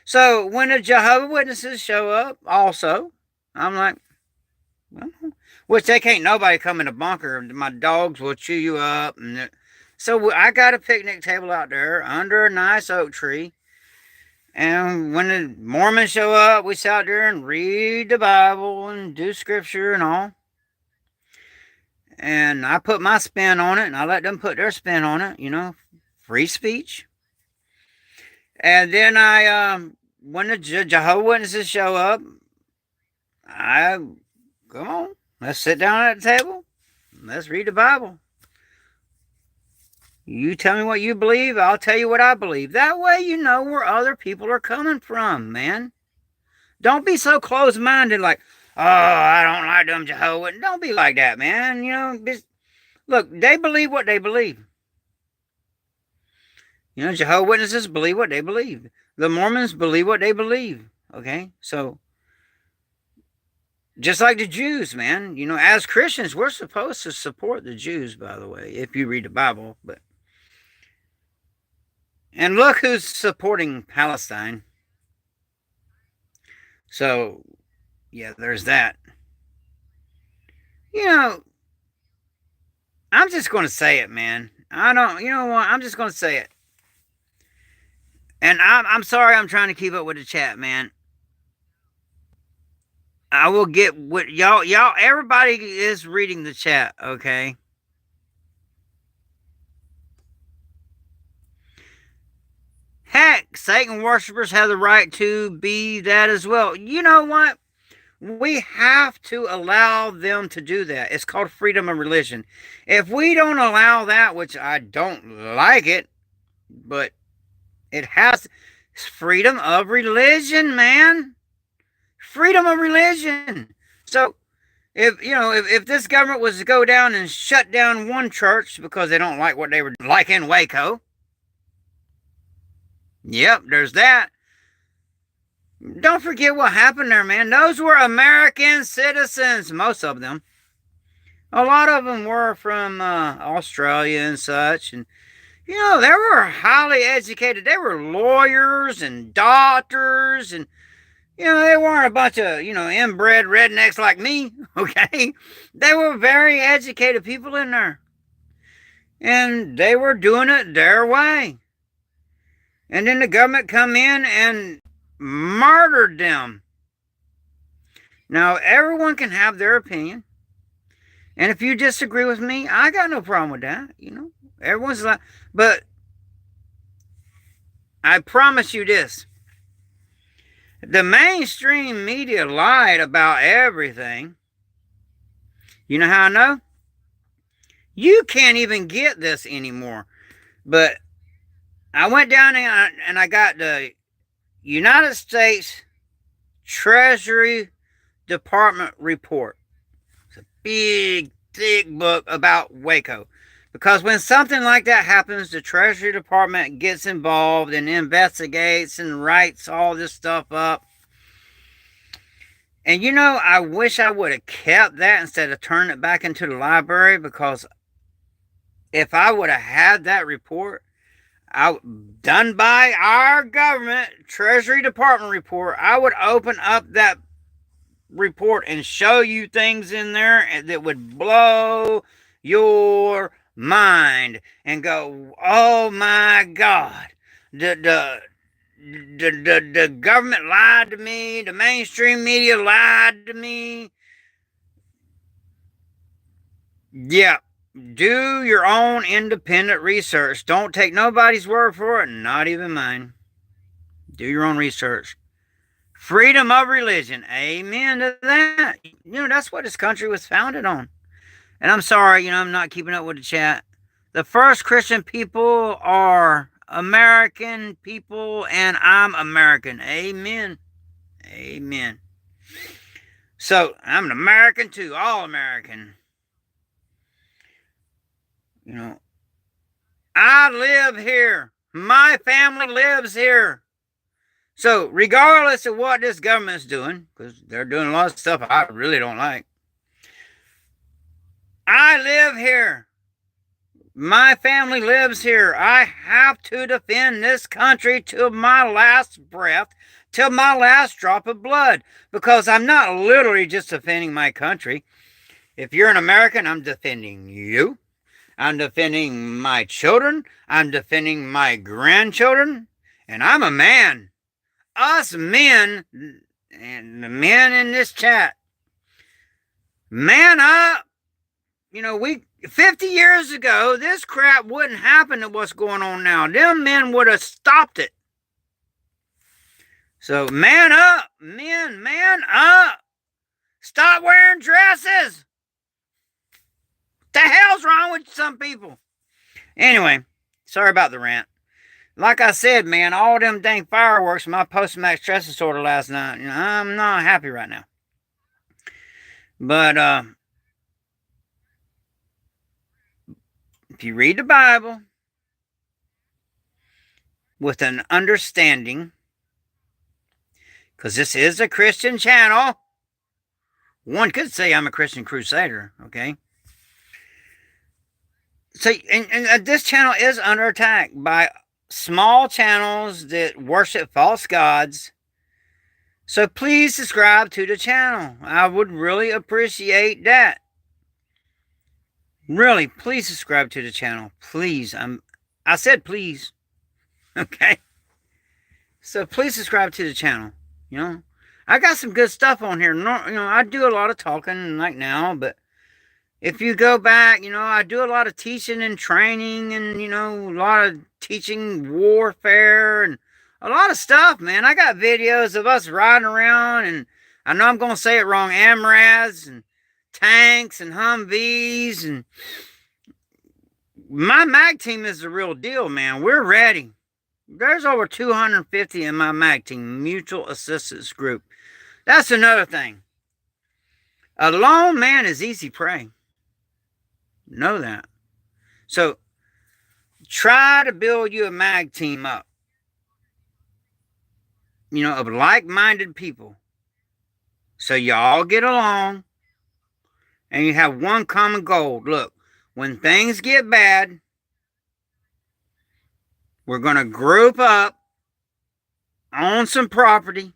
So when the Jehovah's Witnesses show up, also, I'm like, well, which they can't nobody come in the bunker. My dogs will chew you up. And so I got a picnic table out there under a nice oak tree. And when the Mormons show up, we sit out there and read the Bible and do scripture and all. And I put my spin on it, and I let them put their spin on it, you know, free speech. And then when the Jehovah's Witnesses show up, come on, let's sit down at the table. Let's read the Bible. You tell me what you believe, I'll tell you what I believe. That way you know where other people are coming from, man. Don't be so close-minded like, oh, I don't like them Jehovah's. Don't be like that, man. You know, look, they believe what they believe. You know, Jehovah's Witnesses believe what they believe. The Mormons believe what they believe. Okay? So, just like the Jews, man. You know, as Christians, we're supposed to support the Jews, by the way, if you read the Bible. And look who's supporting Palestine. So, yeah, there's that. You know, I'm just going to say it, man. You know what? I'm just going to say it. And I'm sorry I'm trying to keep up with the chat, man. I will get what y'all, everybody is reading the chat, okay? Heck, Satan worshipers have the right to be that as well. You know what? We have to allow them to do that. It's called freedom of religion. If we don't allow that, which I don't like it, but it has freedom of religion, man. Freedom of religion. So if this government was to go down and shut down one church because they don't like what they were like in Waco, yep, there's that. Don't forget what happened there, man. Those were American citizens, most of them. A lot of them were from Australia and such, and they were highly educated. They were lawyers and doctors, and they weren't a bunch of inbred rednecks like me. Okay, they were very educated people in there, and they were doing it their way. And then the government come in and murdered them. Now, everyone can have their opinion. And if you disagree with me, I got no problem with that. Everyone's like, but I promise you this. The mainstream media lied about everything. You know how I know? You can't even get this anymore. But I went down and I got the United States Treasury Department report. It's a big, thick book about Waco. Because when something like that happens, the Treasury Department gets involved and investigates and writes all this stuff up. And I wish I would have kept that instead of turning it back into the library, because if I would have had that report, done by our government, Treasury Department report, I would open up that report and show you things in there that would blow your mind and go, oh my God, the government lied to me, the mainstream media lied to me. Yeah. Do your own independent research. Don't take nobody's word for it, not even mine. Do your own research. Freedom of religion. Amen to that. That's what this country was founded on. And I'm sorry, I'm not keeping up with the chat. The first Christian people are American people, and I'm American. Amen. Amen. So, I'm an American too, all American. I live here. My family lives here. So, regardless of what this government's doing, because they're doing a lot of stuff I really don't like, I live here. My family lives here. I have to defend this country till my last breath, till my last drop of blood, because I'm not literally just defending my country. If you're an American, I'm defending you. I'm defending my children. I'm defending my grandchildren. And I'm a man. Us men, and the men in this chat, man up. 50 years ago, this crap wouldn't happen to what's going on now. Them men would have stopped it. So, man up. Men, man up. Stop wearing dresses. The hell's wrong with some people? Anyway, sorry about the rant. Like I said, man, all them dang fireworks in my post-traumatic stress disorder last night, I'm not happy right now. But if you read the Bible with an understanding, because this is a Christian channel, one could say I'm a Christian crusader, okay? So, and this channel is under attack by small channels that worship false gods. So please subscribe to the channel. I would really appreciate that. Really, please subscribe to the channel. Please. I said please. Okay? So please subscribe to the channel. I got some good stuff on here. I do a lot of talking like now, but if you go back, I do a lot of teaching and training and, a lot of teaching warfare and a lot of stuff, man. I got videos of us riding around, and I know I'm going to say it wrong, AMRADs and tanks and Humvees, and my mag team is the real deal, man. We're ready. There's over 250 in my mag team, mutual assistance group. That's another thing. A lone man is easy prey. Know that. So try to build you a mag team up, of like-minded people. So y'all get along and you have one common goal. Look, when things get bad, we're going to group up, own some property.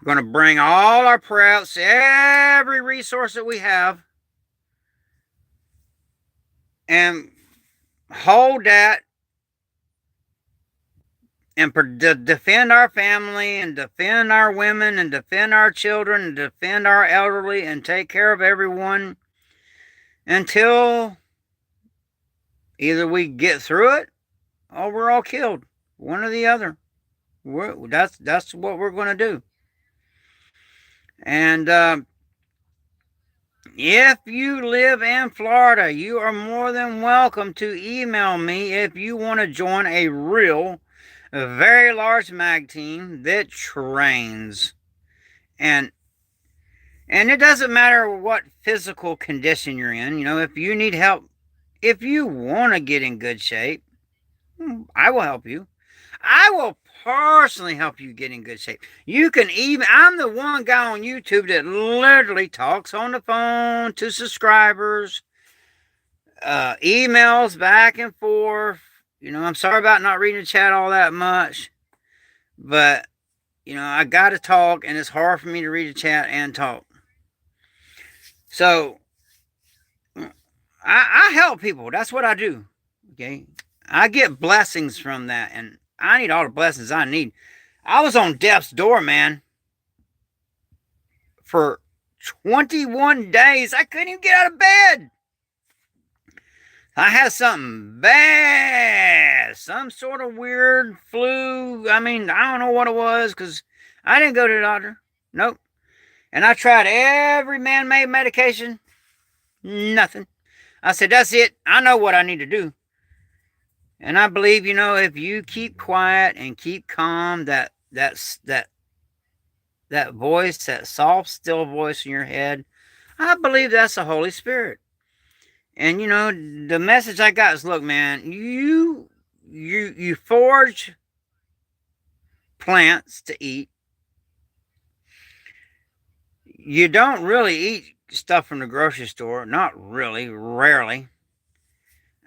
We're going to bring all our preps, every resource that we have, and hold that and defend our family and defend our women and defend our children and defend our elderly and take care of everyone until either we get through it or we're all killed. One or the other. That's what we're going to do. And if you live in Florida, you are more than welcome to email me if you want to join a very large mag team that trains. And it doesn't matter what physical condition you're in. If you need help, if you want to get in good shape, I will help you. I will personally help you get in good shape. You can even, I'm the one guy on YouTube that literally talks on the phone to subscribers, emails back and forth. I'm sorry about not reading the chat all that much, but, I got to talk, and it's hard for me to read the chat and talk. So, I help people. That's what I do. Okay. I get blessings from that, and I need all the blessings I need. I was on death's door, man, for 21 days. I couldn't even get out of bed. I had something bad, some sort of weird flu. I don't know what it was because I didn't go to the doctor. Nope. And I tried every man-made medication. Nothing. I said, that's it. I know what I need to do. And I believe, if you keep quiet and keep calm, that voice, that soft, still voice in your head, I believe that's the Holy Spirit. And, the message I got is, look, man, you forge plants to eat. You don't really eat stuff from the grocery store. Not really, rarely.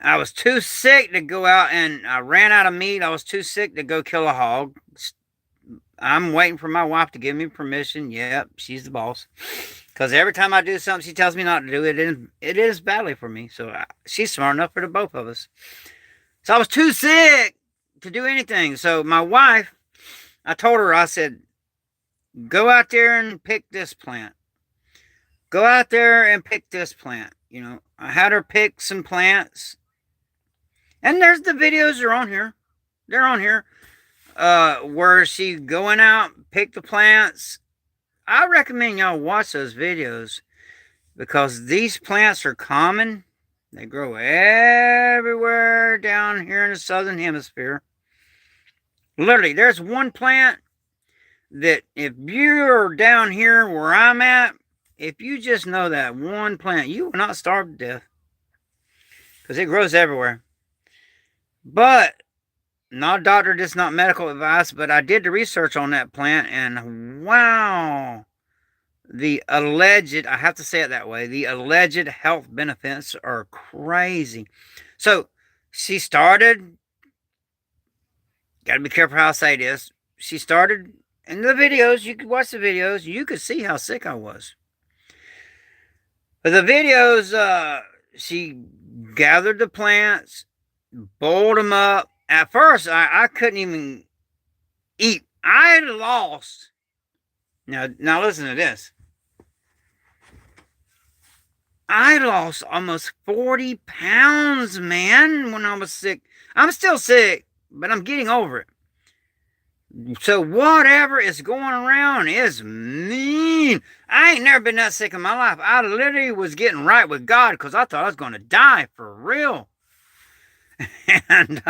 I was too sick to go out, and I ran out of meat. I was too sick to go kill a hog. I'm waiting for my wife to give me permission. Yep, she's the boss. Because every time I do something she tells me not to do, it is badly for me. So she's smart enough for the both of us. So I was too sick to do anything. So my wife, I told her, I said, go out there and pick this plant. Go out there and pick this plant. I had her pick some plants. And there's the videos are on here. They're on here. Where she going out, pick the plants. I recommend y'all watch those videos because these plants are common. They grow everywhere down here in the southern hemisphere. Literally, there's one plant that if you're down here where I'm at, if you just know that one plant, you will not starve to death because it grows everywhere. But, not a doctor, this is not medical advice, but I did the research on that plant, and wow, the alleged, I have to say it that way, the alleged health benefits are crazy. So, she started, got to be careful how I say this, she started, in the videos, you could watch the videos, you could see how sick I was. But the videos, she gathered the plants, boiled them up. At first, I couldn't even eat. I had lost. Now listen to this. I lost almost 40 pounds, man, when I was sick. I'm still sick, but I'm getting over it. So whatever is going around is mean. I ain't never been that sick in my life. I literally was getting right with God because I thought I was going to die for real. And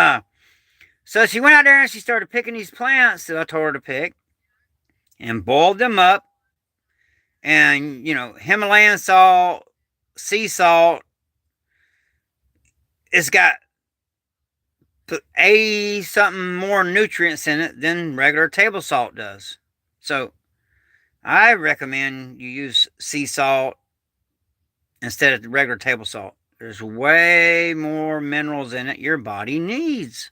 so she went out there and she started picking these plants that I told her to pick and boiled them up. And, Himalayan salt, sea salt, it's got 80 something more nutrients in it than regular table salt does. So I recommend you use sea salt instead of the regular table salt. There's way more minerals in it your body needs.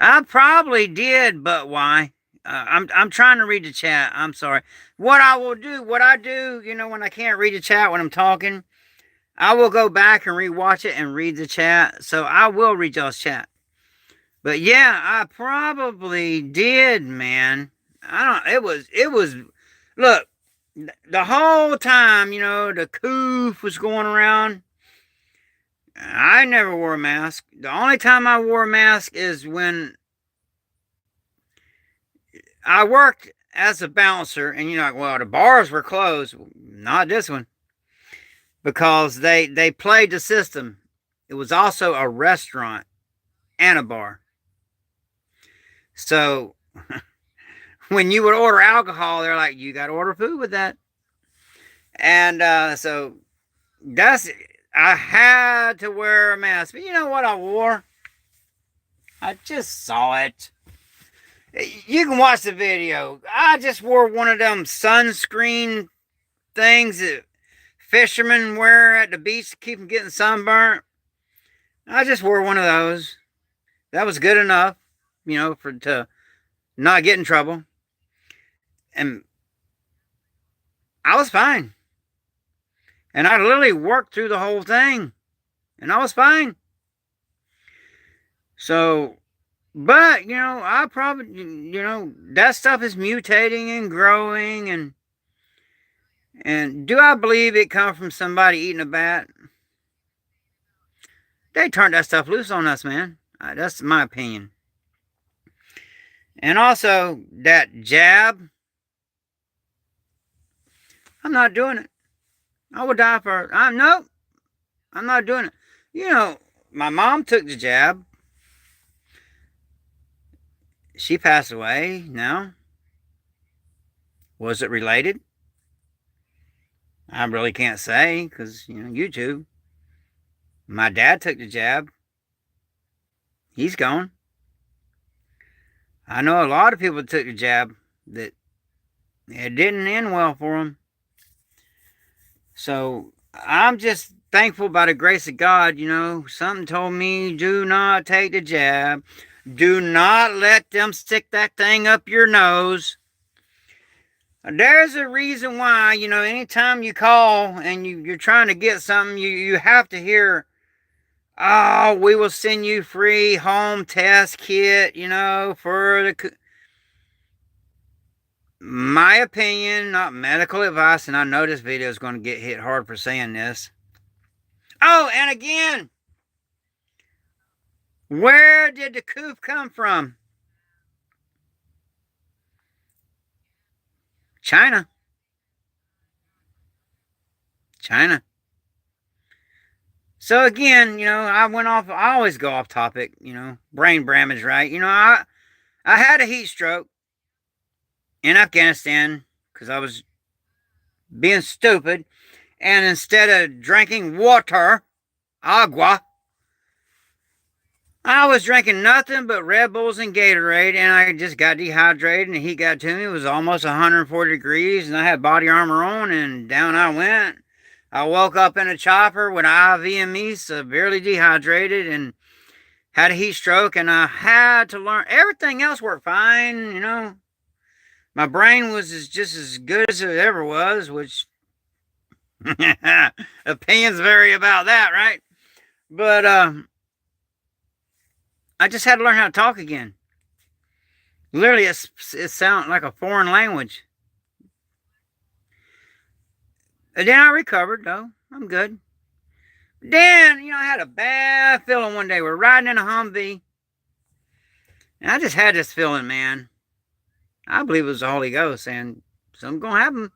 I probably did, but why? I'm trying to read the chat. I'm sorry. What I do, when I can't read the chat when I'm talking, I will go back and rewatch it and read the chat. So I will read y'all's chat. But yeah, I probably did, man. It was, look, the whole time, the coof was going around. I never wore a mask. The only time I wore a mask is when I worked as a bouncer, and well, the bars were closed. Not this one. Because they played the system. It was also a restaurant and a bar. So when you would order alcohol, they're like, you got to order food with that. And so I had to wear a mask. But you know what I wore? I just saw it. You can watch the video. I just wore one of them sunscreen things that fishermen wear at the beach to keep them getting sunburnt. I just wore one of those. That was good enough, to not get in trouble. And I was fine. And I literally worked through the whole thing. And I was fine. So, but, I probably, that stuff is mutating and growing. And do I believe it come from somebody eating a bat? They turned that stuff loose on us, man. That's my opinion. And also, that jab, I'm not doing it. I would die for it. Nope. I'm not doing it. My mom took the jab. She passed away now. Was it related? I really can't say because, YouTube. My dad took the jab. He's gone. I know a lot of people took the jab that it didn't end well for them. So I'm just thankful by the grace of God, something told me do not take the jab. Do not let them stick that thing up your nose. There's a reason why, anytime you call and you're trying to get something, you have to hear, oh, we will send you free home test kit, for the... My opinion, not medical advice, and I know this video is going to get hit hard for saying this. Oh, and again, where did the coof come from? China. So again, I always go off topic, brain damage, right? I had a heat stroke in Afghanistan because I was being stupid. And instead of drinking water, agua, I was drinking nothing but Red Bulls and Gatorade, and I just got dehydrated, and the heat got to me. It was almost 140 degrees, and I had body armor on, and down I went. I woke up in a chopper with IVME, severely dehydrated, and had a heat stroke, and I had to learn. Everything else worked fine, My brain was just as good as it ever was, which opinions vary about that, right? But I just had to learn how to talk again. Literally, it sounds like a foreign language. And then I recovered, though. I'm good. Then, I had a bad feeling one day. We're riding in a Humvee, and I just had this feeling, man. I believe it was the Holy Ghost saying something's going to happen.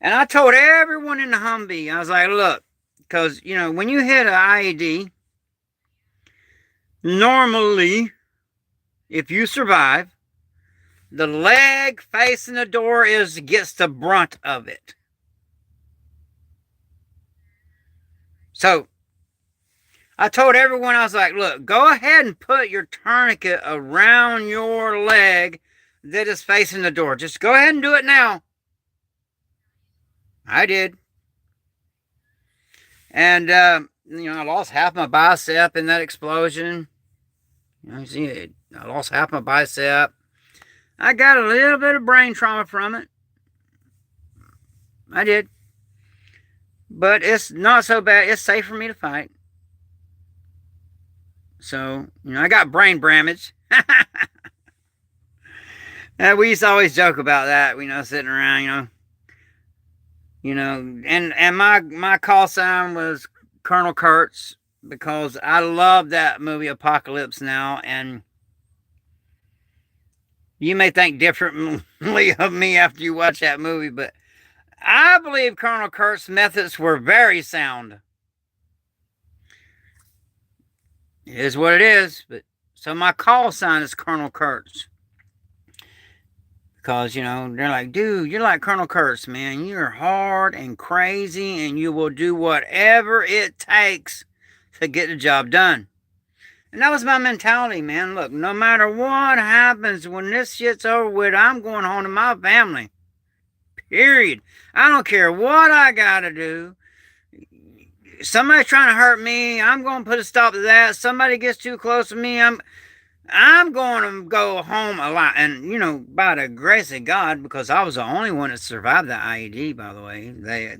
And I told everyone in the Humvee, I was like, look, because, when you hit an IED, normally, if you survive, the leg facing the door gets the brunt of it. So I told everyone, I was like, look, go ahead and put your tourniquet around your leg that is facing the door. Just go ahead and do it now. I did. And, I lost half my bicep in that explosion. I lost half my bicep. I got a little bit of brain trauma from it. I did. But it's not so bad. It's safe for me to fight. So, I got brain damage. We used to always joke about that, sitting around, and my call sign was Colonel Kurtz because I love that movie Apocalypse Now, and you may think differently of me after you watch that movie, but I believe Colonel Kurtz's methods were very sound. It is what it is, but so my call sign is Colonel Kurtz. Because, they're like, dude, you're like Colonel Kurtz, man. You're hard and crazy, and you will do whatever it takes to get the job done. And that was my mentality, man. Look, no matter what happens, when this shit's over with, I'm going home to my family. Period. I don't care what I gotta do. Somebody's trying to hurt me, I'm going to put a stop to that. Somebody gets too close to me, I'm going to go home a lot. And, by the grace of God, because I was the only one that survived the IED, by the way.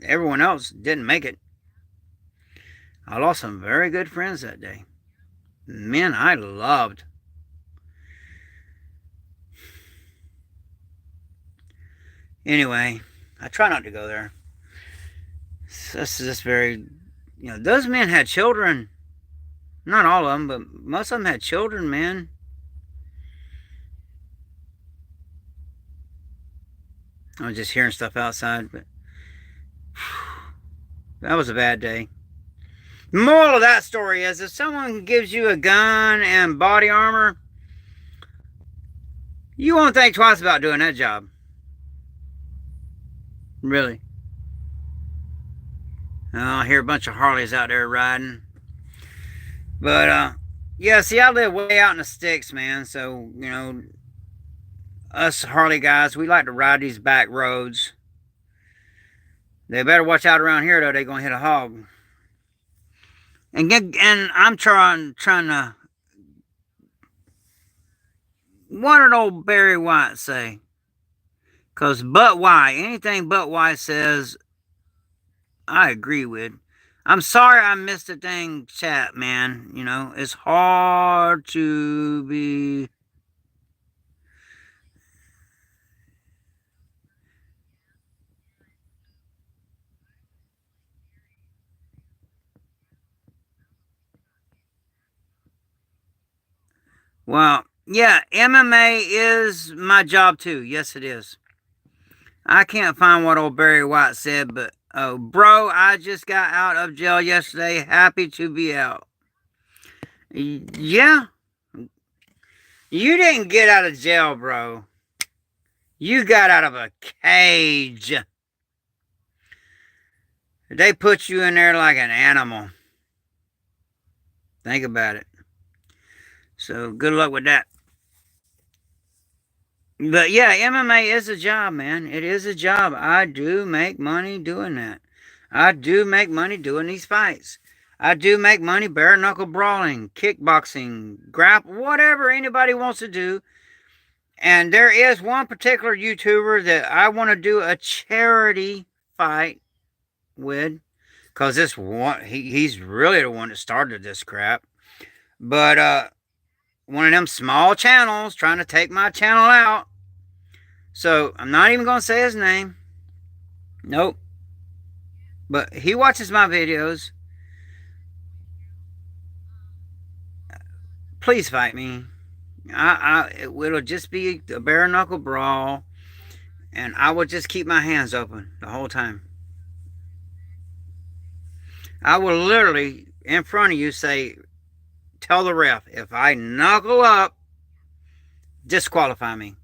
Everyone else didn't make it. I lost some very good friends that day. Men I loved. Anyway, I try not to go there. That's just very, those men had children. Not all of them, but most of them had children, man. I was just hearing stuff outside, but that was a bad day. The moral of that story is if someone gives you a gun and body armor, you won't think twice about doing that job. Really. I hear a bunch of Harleys out there riding. But, yeah, see, I live way out in the sticks, man. So, us Harley guys, we like to ride these back roads. They better watch out around here, though. They're going to hit a hog. And I'm trying to... What did old Barry White say? Because but why? Anything but why says, I agree with. I'm sorry I missed the dang chat, man. It's hard to be... Well, yeah, MMA is my job too. Yes, it is. I can't find what old Barry White said, but bro, I just got out of jail yesterday. Happy to be out. Yeah. You didn't get out of jail, bro. You got out of a cage. They put you in there like an animal. Think about it. So good luck with that. But yeah, MMA is a job, man. It is a job. I do make money doing that. I do make money doing these fights. I do make money bare knuckle brawling, kickboxing, grapple, whatever anybody wants to do. And there is one particular YouTuber that I want to do a charity fight with. Because this one, he's really the one that started this crap. But one of them small channels trying to take my channel out. So I'm not even going to say his name. Nope. But he watches my videos. Please fight me. It'll just be a bare knuckle brawl, and I will just keep my hands open the whole time. I will literally, in front of you, say, tell the ref, if I knuckle up, disqualify me.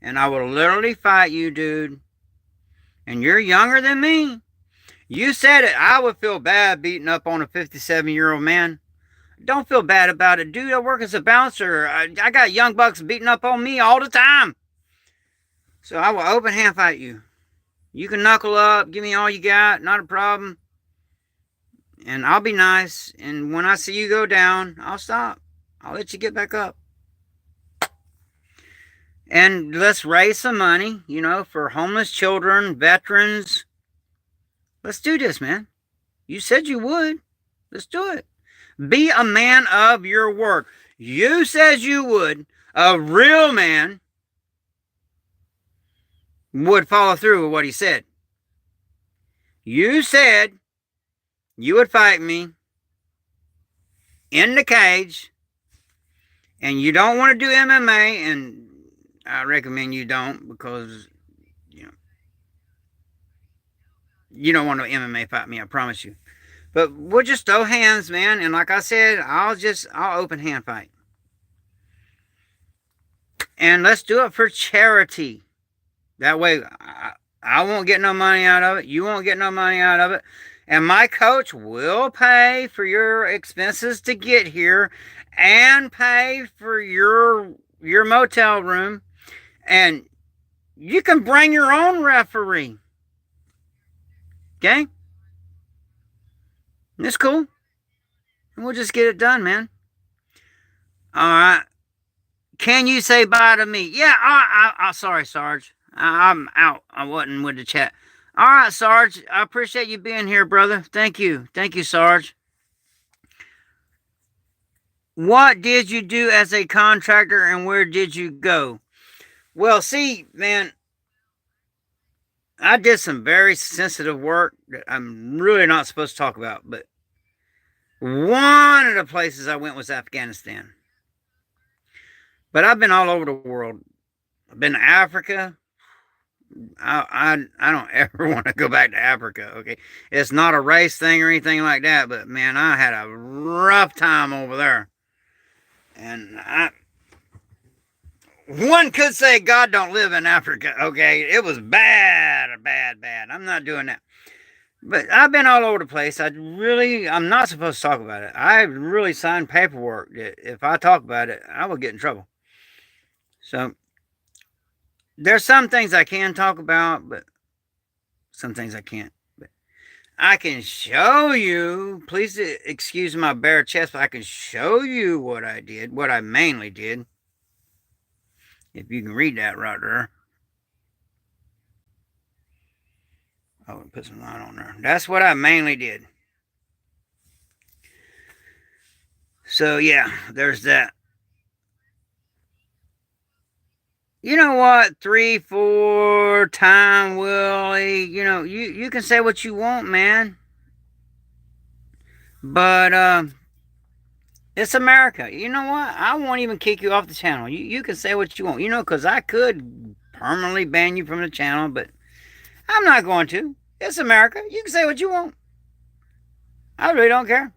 And I will literally fight you, dude. And you're younger than me. You said it. I would feel bad beating up on a 57-year-old man. Don't feel bad about it, dude. I work as a bouncer. I got young bucks beating up on me all the time. So I will open hand fight you. You can knuckle up, give me all you got, not a problem. And I'll be nice. And when I see you go down, I'll stop. I'll let you get back up. And let's raise some money, for homeless children, veterans. Let's do this, man. You said you would. Let's do it. Be a man of your word. You said you would. A real man would follow through with what he said. You said you would fight me in the cage, and you don't want to do MMA, and I recommend you don't, because you don't want to MMA fight me, I promise you. But we'll just throw hands, man, and like I said, I'll open hand fight. And let's do it for charity. That way, I won't get no money out of it. You won't get no money out of it. And my coach will pay for your expenses to get here and pay for your motel room. And you can bring your own referee. Okay? It's cool. And we'll just get it done, man. All right. Can you say bye to me? Yeah, sorry, Sarge. I'm out. I wasn't with the chat. All right, Sarge. I appreciate you being here, brother. Thank you. Thank you, Sarge. What did you do as a contractor, and where did you go? Well, see, man, I did some very sensitive work that I'm really not supposed to talk about, but one of the places I went was Afghanistan. But I've been all over the world. I've been to Africa. I don't ever want to go back to Africa, okay? It's not a race thing or anything like that, but man, I had a rough time over there. And one could say God don't live in Africa, okay? It was bad. I'm not doing that. But I've been all over the place. I'm not supposed to talk about it. I really signed paperwork that if I talk about it, I will get in trouble. So there's some things I can talk about, but some things I can't. But I can show you. Please excuse my bare chest, but I can show you what I did, what I mainly did. If you can read that right there. Oh, put some light on there. That's what I mainly did. So yeah, there's that. You know what? 3, 4 time Willie. You can say what you want, man. But it's America. You know what? I won't even kick you off the channel. You can say what you want. Because I could permanently ban you from the channel, but I'm not going to. It's America. You can say what you want. I really don't care.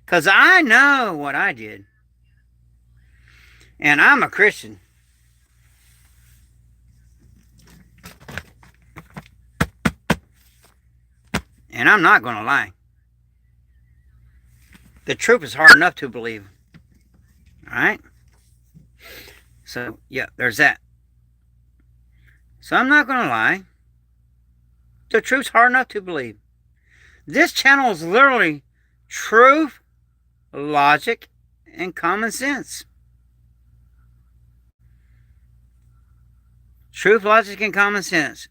Because I know what I did. And I'm a Christian. And I'm not going to lie. The truth is hard enough to believe. All right? So, yeah, there's that. So I'm not going to lie. The truth's hard enough to believe. This channel is literally truth, logic, and common sense. Truth, logic, and common sense.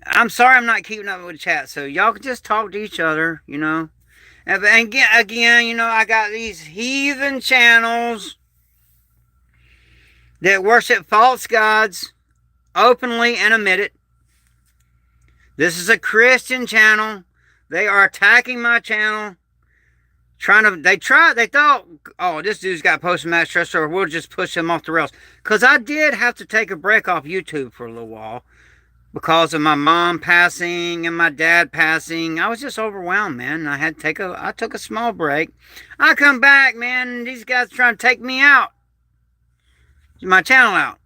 I'm sorry I'm not keeping up with the chat, so y'all can just talk to each other, And again, I got these heathen channels that worship false gods openly and admit it. This is a Christian channel. They are attacking my channel. They thought, oh, this dude's got post-traumatic stress disorder. We'll just push him off the rails. Because I did have to take a break off YouTube for a little while. Because of my mom passing and my dad passing. I was just overwhelmed, man. I took a small break. I come back, man, and these guys are trying to take me out. My channel out.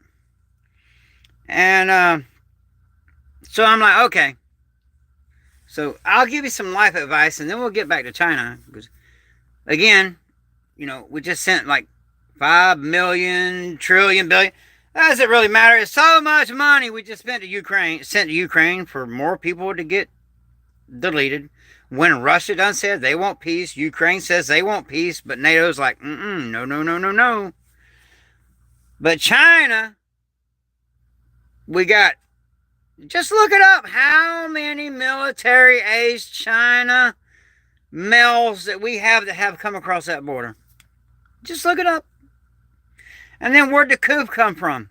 And so I'm like, okay. So I'll give you some life advice, and then we'll get back to China. Because, again, we just sent like 5 million, trillion, billion. Does it really matter? It's so much money we just sent to Ukraine for more people to get deleted. When Russia done said they want peace, Ukraine says they want peace, but NATO's like, no, no, no, no, no. But China, just look it up. How many military-aged China males that we have that have come across that border? Just look it up. And then where'd the coup come from?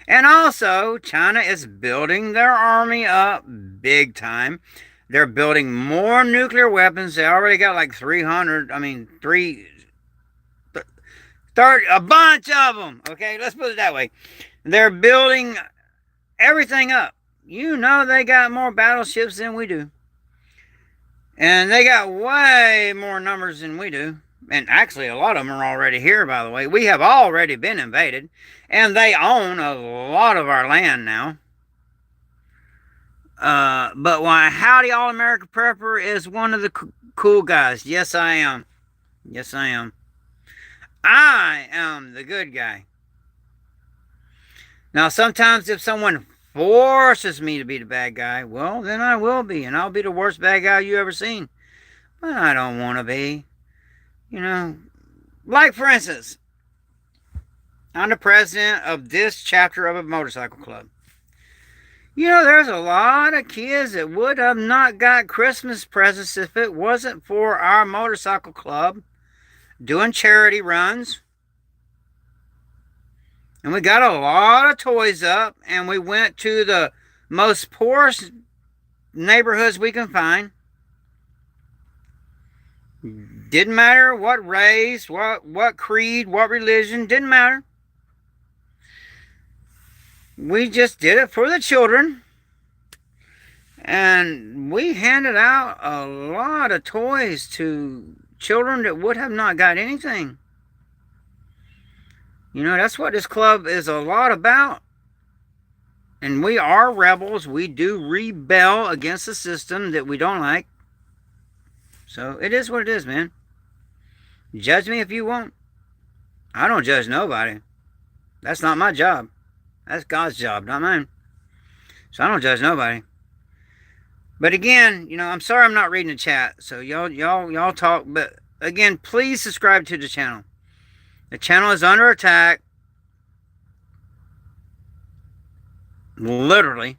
And also, China is building their army up big time. They're building more nuclear weapons. They already got like 30, a bunch of them. Okay, let's put it that way. They're building everything up. They got more battleships than we do. And they got way more numbers than we do. And actually, a lot of them are already here, by the way. We have already been invaded. And they own a lot of our land now. But why Howdy All-America Prepper is one of the cool guys. Yes, I am. Yes, I am. I am the good guy. Now, sometimes if someone forces me to be the bad guy, well, then I will be. And I'll be the worst bad guy you ever seen. But I don't want to be. Like, for instance, I'm the president of this chapter of a motorcycle club. There's a lot of kids that would have not got Christmas presents if it wasn't for our motorcycle club doing charity runs. And we got a lot of toys up, and we went to the most poorest neighborhoods we can find. Didn't matter what race, what creed, what religion, didn't matter. We just did it for the children. And we handed out a lot of toys to children that would have not got anything. That's what this club is a lot about. And we are rebels. We do rebel against the system that we don't like. So it is what it is, man. Judge me if you want. I don't judge nobody. That's not my job. That's God's job, not mine. So I don't judge nobody. But again, I'm sorry I'm not reading the chat. So y'all talk. But again, please subscribe to the channel. The channel is under attack. Literally.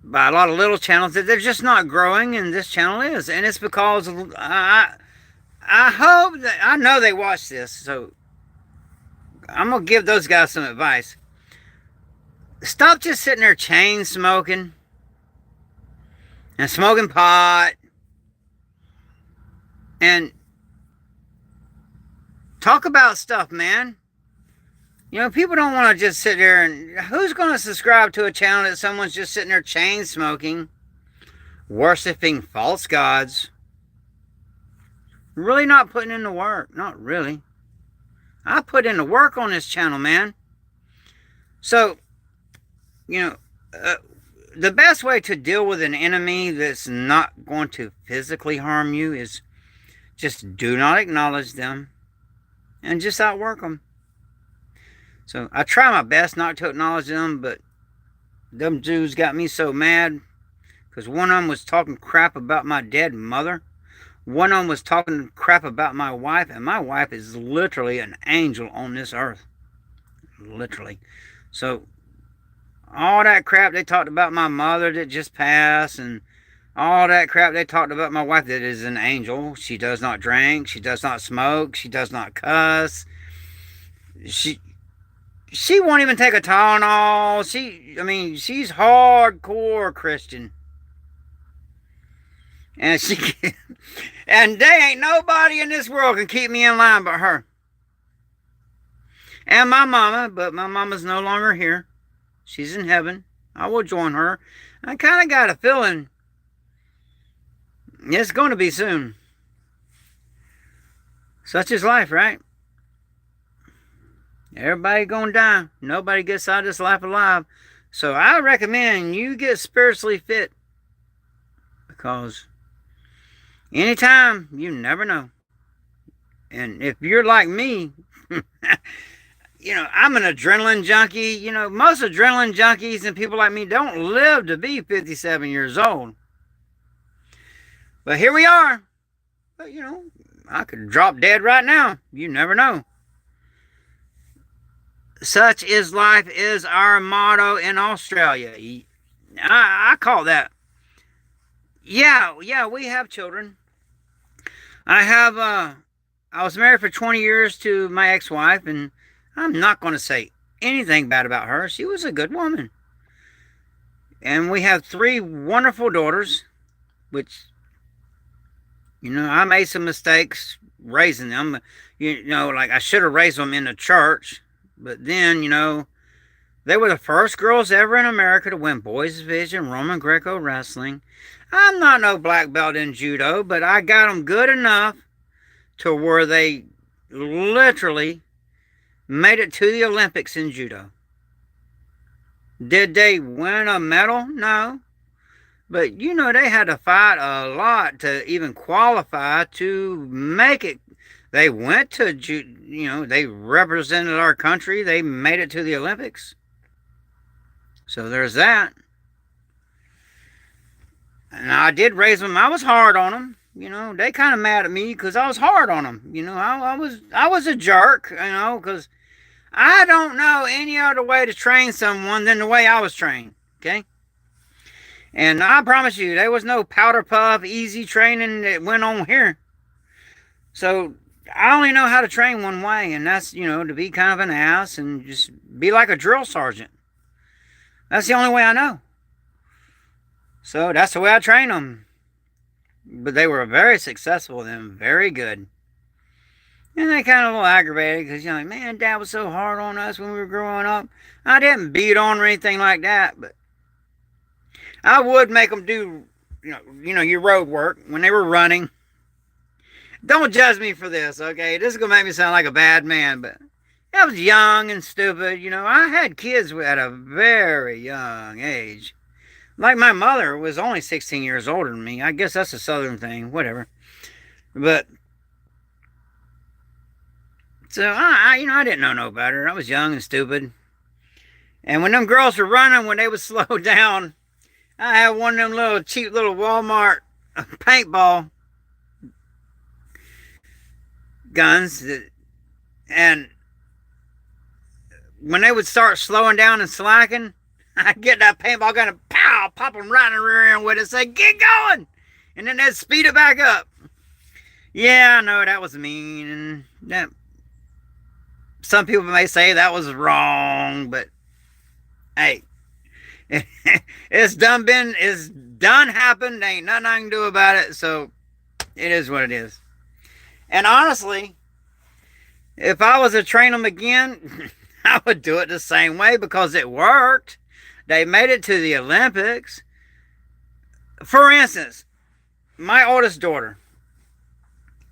By a lot of little channels that they're just not growing, and this channel is. And it's because I hope that, I know they watch this, so I'm going to give those guys some advice. Stop just sitting there chain smoking and smoking pot and talk about stuff, man. People don't want to just sit there and... Who's going to subscribe to a channel that someone's just sitting there chain smoking, worshiping false gods, really not putting in the work? Not really. I put in the work on this channel, man. So, the best way to deal with an enemy that's not going to physically harm you is just do not acknowledge them and just outwork them. So I try my best not to acknowledge them, but them dudes got me so mad because one of them was talking crap about my dead mother. One of them was talking crap about my wife, and my wife is literally an angel on this earth. Literally. So all that crap they talked about my mother that just passed, and all that crap they talked about my wife that is an angel. She does not drink. She does not smoke. She does not cuss. She won't even take a Tylenol. She's hardcore Christian. And and there ain't nobody in this world can keep me in line but her. And my mama, but my mama's no longer here. She's in heaven. I will join her. I kind of got a feeling it's going to be soon. Such is life, right? Everybody gonna die. Nobody gets out of this life alive. So I recommend you get spiritually fit, because anytime, you never know. And if you're like me, I'm an adrenaline junkie. Most adrenaline junkies and people like me don't live to be 57 years old. But here we are. But, I could drop dead right now. You never know. Such is life is our motto in Australia. I call that. Yeah, we have children. I was married for 20 years to my ex-wife, and I'm not going to say anything bad about her. She was a good woman. And we have 3 wonderful daughters, which, I made some mistakes raising them. Like I should have raised them in the church. But then, they were the first girls ever in America to win boys division Roman Greco wrestling. I'm not no black belt in judo, but I got them good enough to where they literally made it to the Olympics in judo. Did they win a medal? No. But, they had to fight a lot to even qualify to make it. They went to, they represented our country. They made it to the Olympics. So there's that. And I did raise them. I was hard on them. They kind of mad at me because I was hard on them. I was a jerk, because I don't know any other way to train someone than the way I was trained, okay? And I promise you, there was no powder puff, easy training that went on here. So I only know how to train one way, and that's, to be kind of an ass and just be like a drill sergeant. That's the only way I know. So that's the way I train them. But they were very successful and very good. And they kind of a little aggravated because, like, man, Dad was so hard on us when we were growing up. I didn't beat on or anything like that, but I would make them do, your road work when they were running. Don't judge me for this, okay? This is going to make me sound like a bad man, but I was young and stupid. I had kids at a very young age. Like my mother was only 16 years older than me. I guess that's a southern thing, whatever. But, so I didn't know no better. I was young and stupid. And when them girls were running, when they would slow down, I had one of them little cheap little Walmart paintball guns, and when they would start slowing down and slacking, I'd get that paintball gun and pow, pop them right in the rear end with it, say, get going! And then they'd speed it back up. Yeah, I know that was mean, and that some people may say that was wrong, but hey, it's done happened. There ain't nothing I can do about it, so it is what it is. And honestly, if I was to train them again, I would do it the same way because it worked. They made it to the Olympics. For instance, my oldest daughter,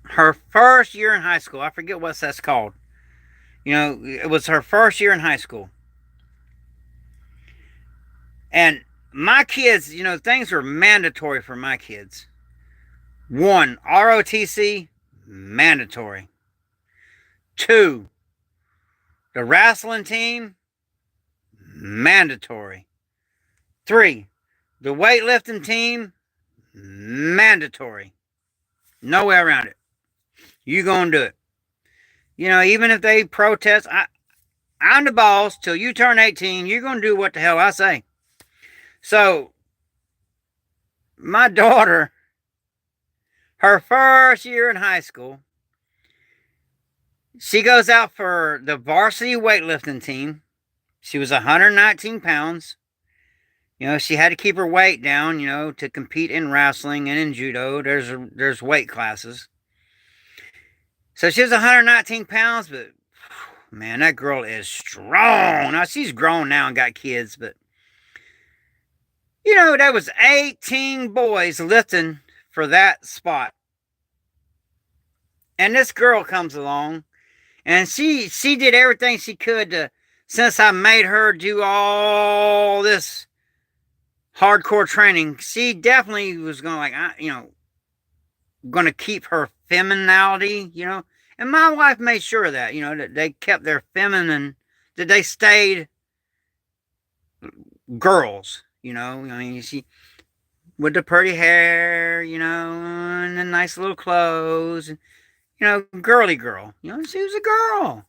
her first year in high school, I forget what that's called. It was her first year in high school. And my kids, things were mandatory for my kids. 1, ROTC, mandatory. 2, the wrestling team, mandatory. 3, the weightlifting team, mandatory. No way around it. You gonna do it. Even if they protest, I'm the boss. Till you turn 18, you're gonna do what the hell I say. So, my daughter, her first year in high school, she goes out for the varsity weightlifting team. She was 119 pounds. She had to keep her weight down, to compete in wrestling and in judo. There's weight classes. So she was 119 pounds, but man, that girl is strong. Now, she's grown now and got kids, but there was 18 boys lifting for that spot. And this girl comes along, and she did everything she could since I made her do all this hardcore training. She definitely was going going to keep her femininity, And my wife made sure of that, that they kept their feminine, that they stayed girls, she, with the pretty hair, and the nice little clothes, girly girl, she was a girl.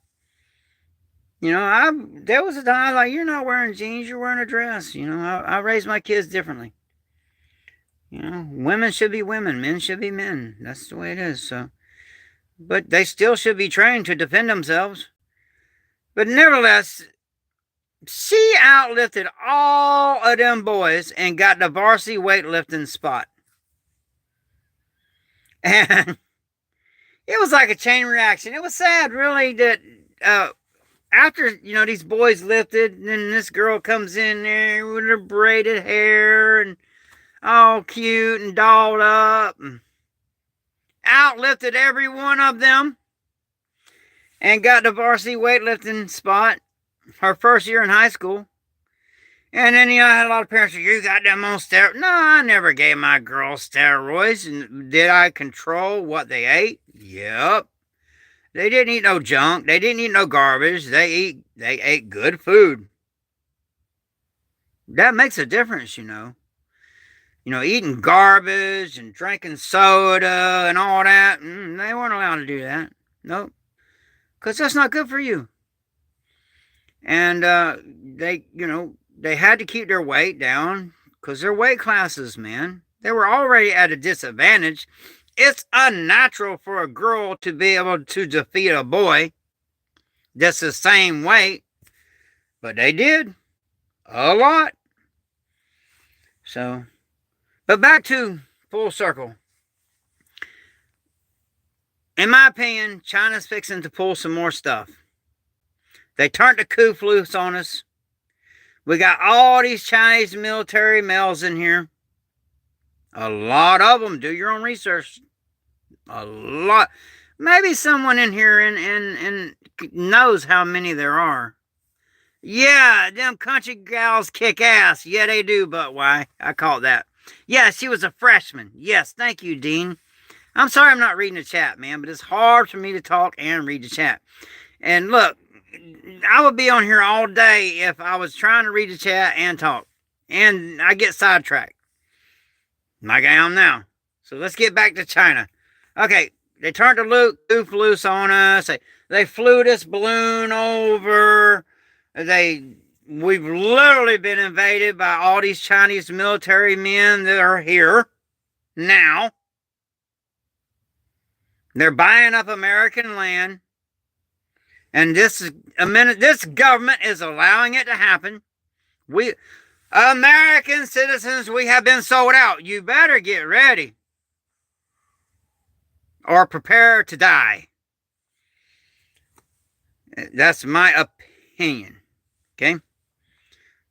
There was a time like, you're not wearing jeans, you're wearing a dress. I raised my kids differently. Women should be women, men should be men. That's the way it is. So, but they still should be trained to defend themselves. But nevertheless, she outlifted all of them boys and got the varsity weightlifting spot. And it was like a chain reaction. It was sad, really, that after, these boys lifted, and then this girl comes in there with her braided hair and all cute and dolled up, and outlifted every one of them and got the varsity weightlifting spot her first year in high school. And then, I had a lot of parents say, you got them on steroids. No, I never gave my girls steroids. And did I control what they ate? Yep. They didn't eat no junk. They didn't eat no garbage. They ate good food. That makes a difference, eating garbage and drinking soda and all that. They weren't allowed to do that. Nope. Because that's not good for you. And they had to keep their weight down because they're weight classes, man. They were already at a disadvantage. It's unnatural for a girl to be able to defeat a boy that's the same weight, but they did a lot. So, but back to full circle. In my opinion, China's fixing to pull some more stuff. They turned the coup loose on us. We got all these Chinese military males in here. A lot of them. Do your own research. A lot. Maybe someone in here and knows how many there are. Yeah, them country gals kick ass. Yeah, they do, but why? I call it that. Yeah, she was a freshman. Yes, thank you, Dean. I'm sorry I'm not reading the chat, man, but it's hard for me to talk and read the chat. And look, I would be on here all day if I was trying to read the chat and talk. And I get sidetracked. Like I am now. So let's get back to China. Okay, they turned the goof loose on us. They flew this balloon over. We've literally been invaded by all these Chinese military men that are here now. They're buying up American land. And this government is allowing it to happen. We, American citizens, we have been sold out. You better get ready. Or prepare to die. That's my opinion. Okay?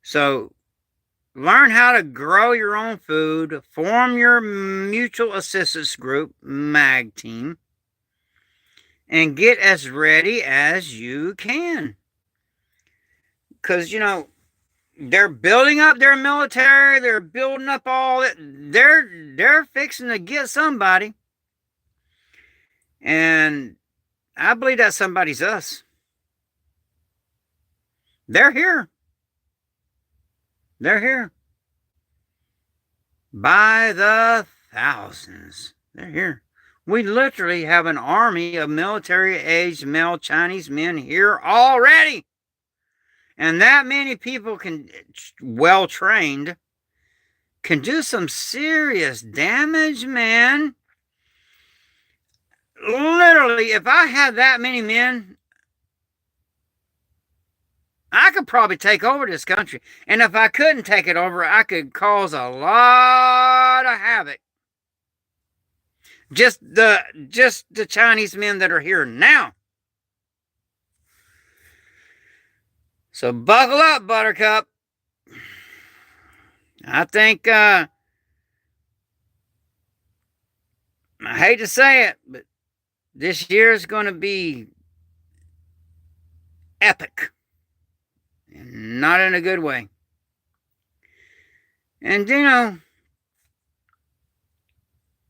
So, learn how to grow your own food. Form your mutual assistance group, MAG team. And get as ready as you can. Because, they're building up their military. They're building up all that. They're fixing to get somebody. And I believe that somebody's us. They're here. They're here. By the thousands. They're here. We literally have an army of military-aged male Chinese men here already. And that many people well-trained, can do some serious damage, man. Literally, if I had that many men, I could probably take over this country. And if I couldn't take it over, I could cause a lot of havoc. Just the Chinese men that are here now. So buckle up, Buttercup. I think, I hate to say it, but this year is going to be epic. And not in a good way. And,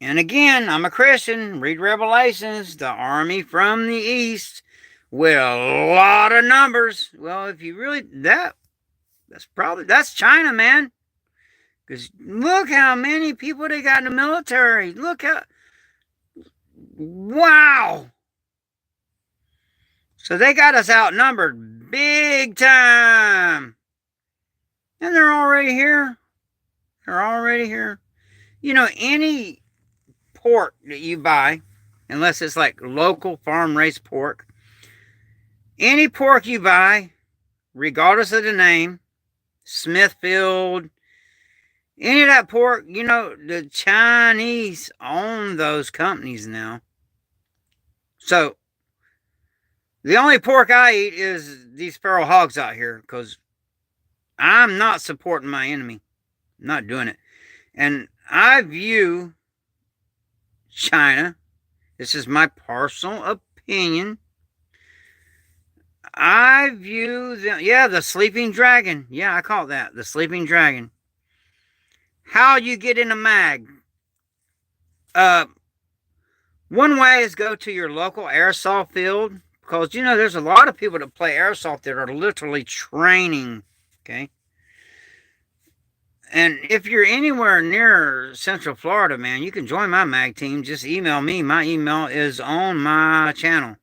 and again, I'm a Christian. Read Revelations, the army from the east with a lot of numbers. Well, if you really, that's China, man. Because look how many people they got in the military. Look how, wow. So they got us outnumbered big time. And they're already here. They're already here. Any pork that you buy, unless it's like local farm-raised pork, any pork you buy, regardless of the name, Smithfield, any of that pork, the Chinese own those companies now. So, the only pork I eat is these feral hogs out here, because I'm not supporting my enemy. I'm not doing it. And I view China, this is my personal opinion, I view the sleeping dragon. Yeah, I call it that, the sleeping dragon. How you get in a mag? One way is go to your local airsoft field, because there's a lot of people that play airsoft that are literally training. Okay. And if you're anywhere near Central Florida, man, you can join my mag team. Just email me. My email is on my channel.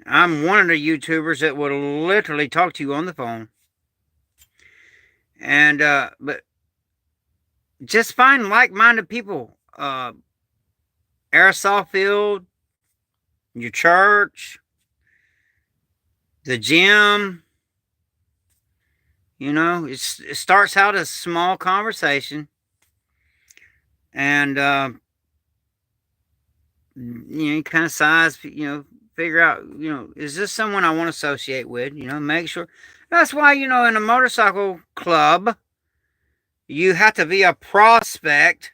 I'm one of the YouTubers that will literally talk to you on the phone. And, but just find like-minded people. Airsoft field, your church, the gym. It starts out as a small conversation. And, you kind of size, figure out, is this someone I want to associate with? Make sure. That's why, in a motorcycle club, you have to be a prospect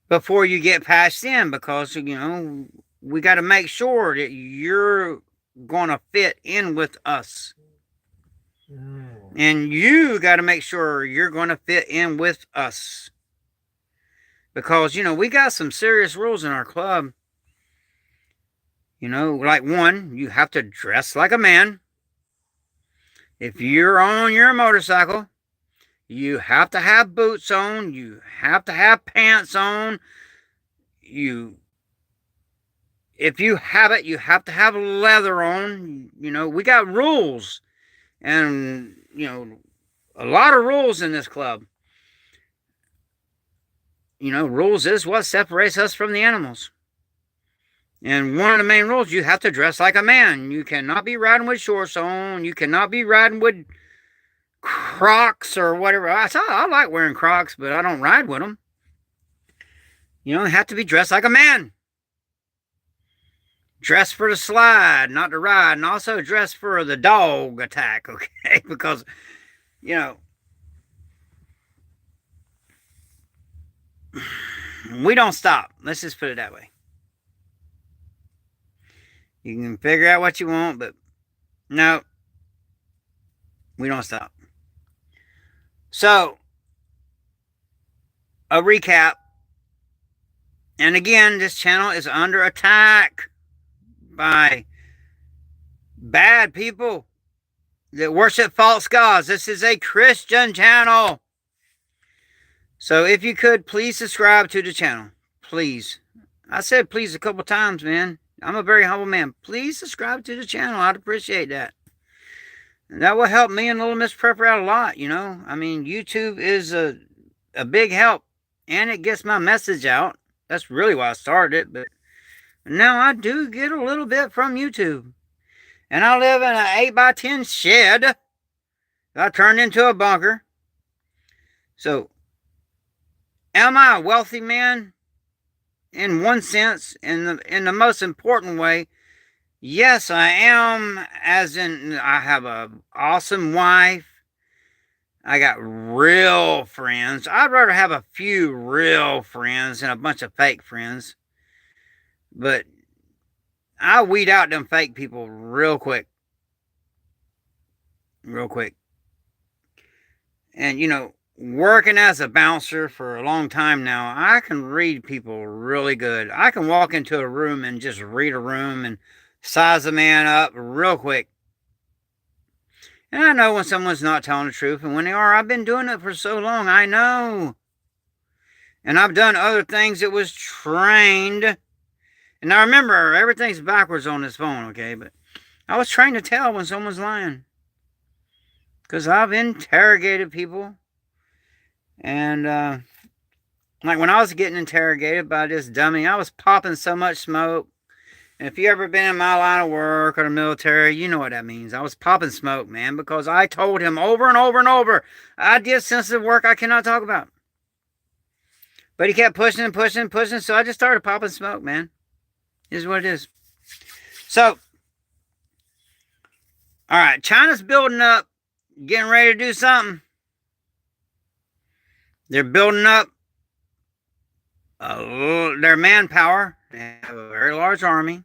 before you get passed in, because, we got to make sure that you're going to fit in with us. And you got to make sure you're going to fit in with us. Because, we got some serious rules in our club. Like one, you have to dress like a man. If you're on your motorcycle, you have to have boots on. You have to have pants on. If you have it, you have to have leather on. We got rules. And, a lot of rules in this club. Rules is what separates us from the animals. And one of the main rules, you have to dress like a man. You cannot be riding with shorts on. You cannot be riding with Crocs or whatever. I like wearing Crocs, but I don't ride with them. You have to be dressed like a man. Dress for the slide, not the ride. And also dress for the dog attack, okay? Because, we don't stop. Let's just put it that way. You can figure out what you want, but no, we don't stop. So, a recap. And again, this channel is under attack by bad people that worship false gods. This is a Christian channel. So if you could, please subscribe to the channel. Please. I said please a couple times, man. I'm a very humble man. Please subscribe to the channel. I'd appreciate that. And that will help me and Little Miss Prepper out a lot, I mean, YouTube is a big help. And it gets my message out. That's really why I started it. But now I do get a little bit from YouTube. And I live in an 8x10 shed that I turned into a bunker. So, am I a wealthy man? In one sense, in the most important way, yes, I am. As in, I have an awesome wife. I got real friends. I'd rather have a few real friends than a bunch of fake friends. But I weed out them fake people real quick. Real quick. And, working as a bouncer for a long time now, I can read people really good. I can walk into a room and just read a room and size a man up real quick. And I know when someone's not telling the truth, and when they are, I've been doing it for so long, I know. And I've done other things that was trained. And now remember, everything's backwards on this phone, okay? But I was trained to tell when someone's lying. Because I've interrogated people. And, like when I was getting interrogated by this dummy, I was popping so much smoke. And if you ever been in my line of work or the military, you know what that means. I was popping smoke, man, because I told him over and over and over, I did sensitive work I cannot talk about. But he kept pushing and pushing and pushing, so I just started popping smoke, man. This is what it is. So, all right, China's building up, getting ready to do something. They're building up their manpower. They have a very large army.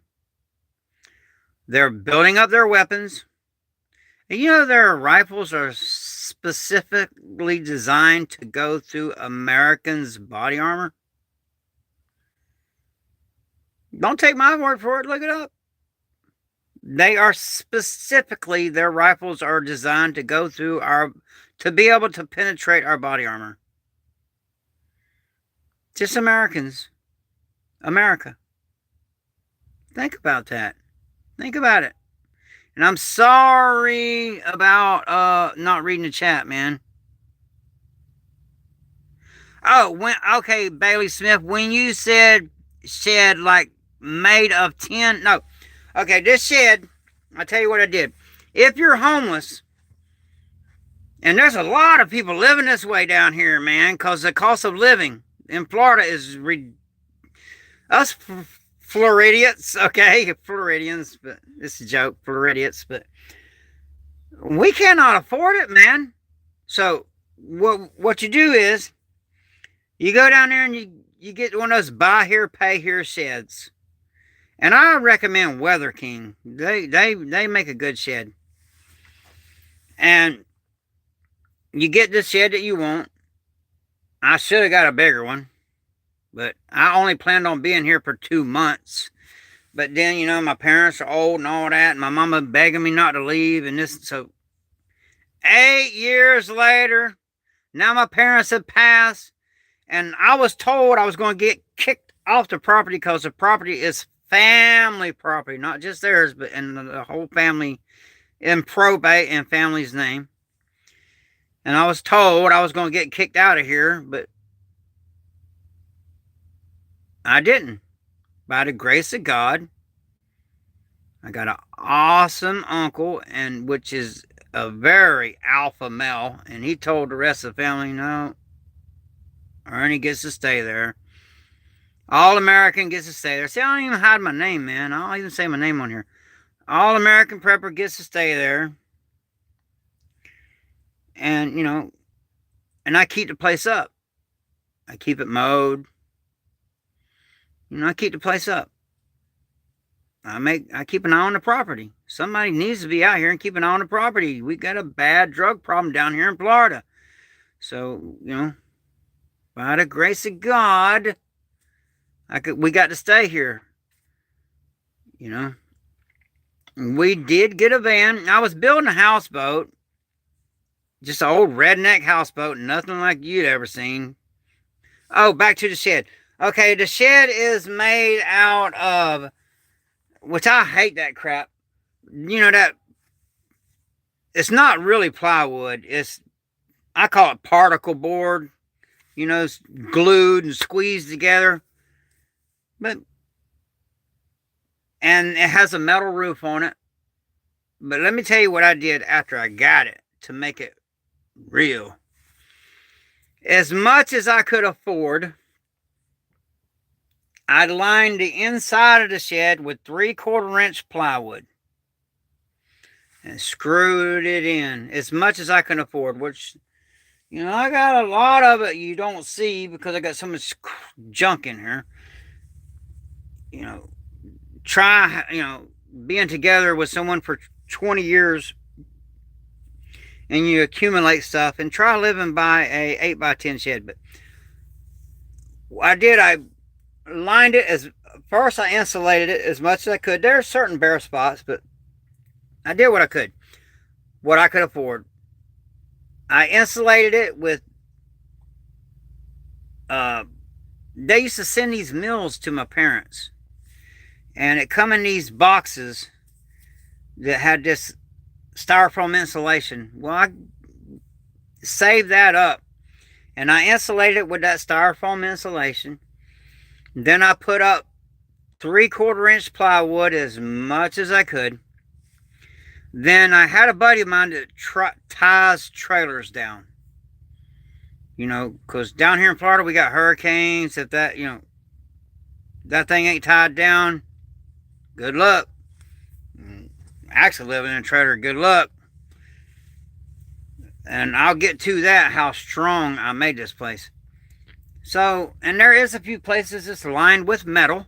They're building up their weapons. And their rifles are specifically designed to go through Americans' body armor. Don't take my word for it. Look it up. They are specifically, their rifles are designed to go through to be able to penetrate our body armor. Just Americans. America. Think about that. Think about it. And I'm sorry about not reading the chat, man. Oh, okay, Bailey Smith, when you said shed like made of tin, no. Okay, this shed, I'll tell you what I did. If you're homeless, and there's a lot of people living this way down here, man, because the cost of living in Florida is us Floridians, okay, Floridians, but this is a joke, Floridians, but we cannot afford it, man. So what you do is you go down there and you get one of those buy here, pay here sheds. And I recommend Weather King. They make a good shed. And you get the shed that you want. I should have got a bigger one. But I only planned on being here for 2 months. But then, my parents are old and all that. And my mama begging me not to leave. And this, so 8 years later, now my parents have passed. And I was told I was going to get kicked off the property because the property is family property, not just theirs, but in the whole family, in probate and family's name. And I was told I was going to get kicked out of here, but I didn't. By the grace of God, I got an awesome uncle, and which is a very alpha male, and he told the rest of the family, no, Ernie gets to stay there. All-American gets to stay there. See, I don't even hide my name, man. I don't even say my name on here. All-American Prepper gets to stay there. And, and I keep the place up. I keep it mowed. I keep the place up. I keep an eye on the property. Somebody needs to be out here and keep an eye on the property. We got a bad drug problem down here in Florida. So, by the grace of God, we got to stay here. We did get a van. I was building a houseboat. Just an old redneck houseboat. Nothing like you'd ever seen. Oh, back to the shed. Okay, the shed is made out of, which I hate that crap. That, it's not really plywood. I call it particle board. It's glued and squeezed together. And it has a metal roof on it. But let me tell you what I did after I got it to make it real. As much as I could afford, I lined the inside of the shed with 3/4 inch plywood and screwed it in as much as I can afford, which, I got a lot of it you don't see because I got so much junk in here. Try, being together with someone for 20 years and you accumulate stuff, and try living by a 8x10 shed. But what I did, I lined it as first. I insulated it as much as I could. There are certain bare spots, but I did what I could afford. I insulated it with they used to send these meals to my parents, and it come in these boxes that had this styrofoam insulation. Well, I saved that up, and I insulated it with that styrofoam insulation. Then I put up 3/4 inch plywood as much as I could. Then I had a buddy of mine that ties trailers down. Because down here in Florida we got hurricanes. If that thing ain't tied down, good luck. Actually, living in a trailer, good luck. And I'll get to that, how strong I made this place. So, and there is a few places that's lined with metal.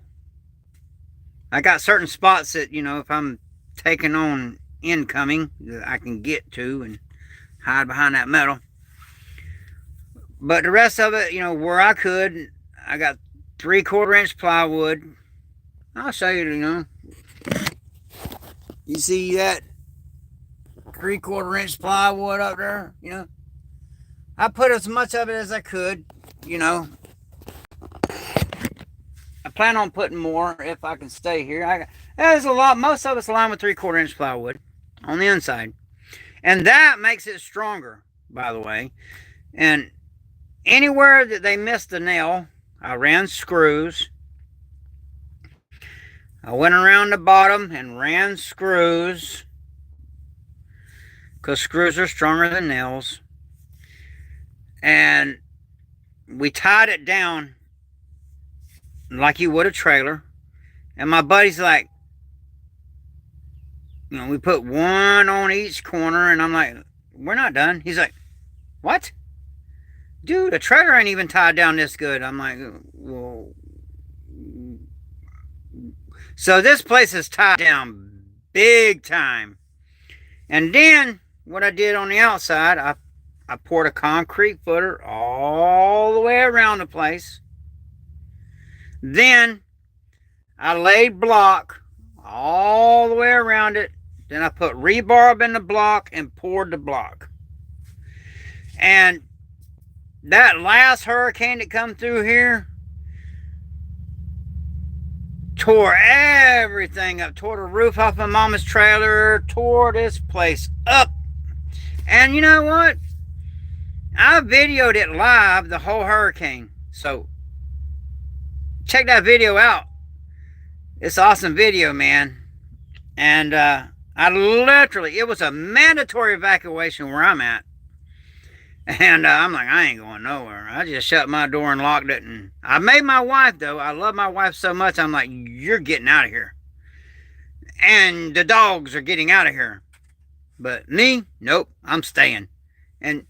I got certain spots that, if I'm taking on incoming, that I can get to and hide behind that metal. But the rest of it, where I could, I got 3/4 inch plywood. I'll show you, You see that 3/4 inch plywood up there? I put as much of it as I could, I plan on putting more if I can stay here. There's a lot. Most of it's lined with 3/4 inch plywood on the inside. And that makes it stronger, by the way. And anywhere that they missed the nail, I ran screws. I went around the bottom and ran screws, because screws are stronger than nails. And we tied it down like you would a trailer. And my buddy's like, we put one on each corner, and I'm like, we're not done. He's like, what? Dude, a trailer ain't even tied down this good. I'm like, well. So this place is tied down big time. And then what I did on the outside, I poured a concrete footer all the way around the place. Then I laid block all the way around it. Then I put rebar in the block and poured the block. And that last hurricane that come through here tore everything up. Tore the roof off my mama's trailer. Tore this place up. And you know what? I videoed it live, the whole hurricane. So check that video out. It's an awesome video, man. And it was a mandatory evacuation where I'm at. And I'm like, I ain't going nowhere. I just shut my door and locked it. And I made my wife, though. I love my wife so much. I'm like, you're getting out of here. And the dogs are getting out of here. But me, nope, I'm staying. And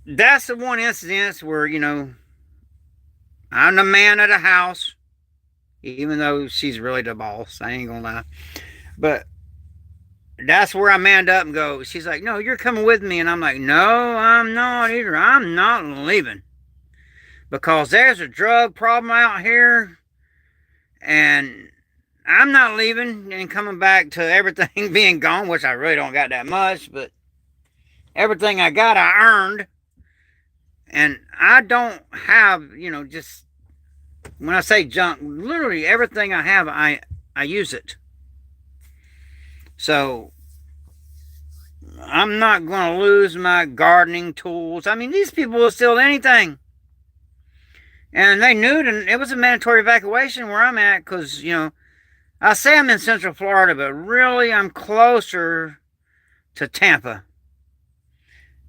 that's the one incident where, I'm the man of the house. Even though she's really the boss. I ain't gonna lie. But that's where I manned up and go. She's like, no, you're coming with me. And I'm like, no, I'm not either. I'm not leaving. Because there's a drug problem out here. And I'm not leaving and coming back to everything being gone, which I really don't got that much. But everything I got, I earned. And I don't have, just, when I say junk, literally everything I have, I use it. So I'm not going to lose my gardening tools. I mean, these people will steal anything. And they knew it, and it was a mandatory evacuation where I'm at because, I say I'm in Central Florida, but really I'm closer to Tampa.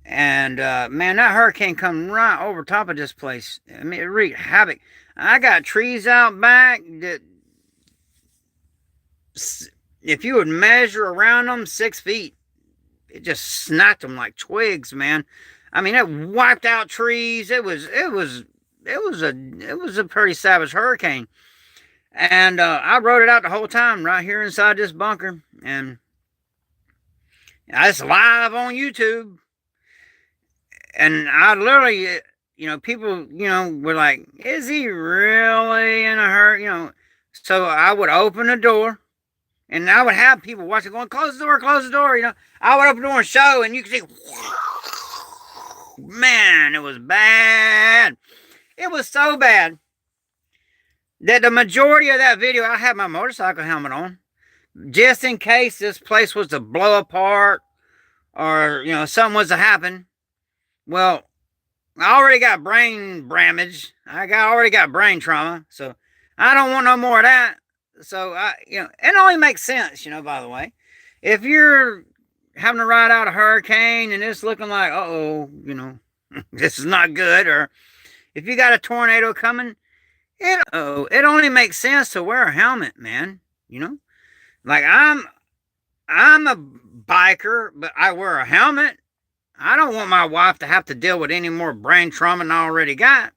And man, that hurricane come right over top of this place. I mean, it wreaked havoc. I got trees out back that, if you would measure around them, 6 feet, it just snapped them like twigs, man. I mean, it wiped out trees. It was a pretty savage hurricane. And I wrote it out the whole time right here inside this bunker, and it's live on YouTube. And I literally, people, were like, "Is he really in a hurry?" So I would open the door, and I would have people watching, going, "Close the door, close the door." I would open the door and show, and you could see, man, it was bad. It was so bad that the majority of that video, I had my motorcycle helmet on, just in case this place was to blow apart or, something was to happen. Well, I already got brain damage. Already got brain trauma, so I don't want no more of that. So it only makes sense, by the way. If you're having to ride out a hurricane and it's looking like, this is not good, or if you got a tornado coming, it only makes sense to wear a helmet, man. Like I'm a biker, but I wear a helmet. I don't want my wife to have to deal with any more brain trauma than I already got.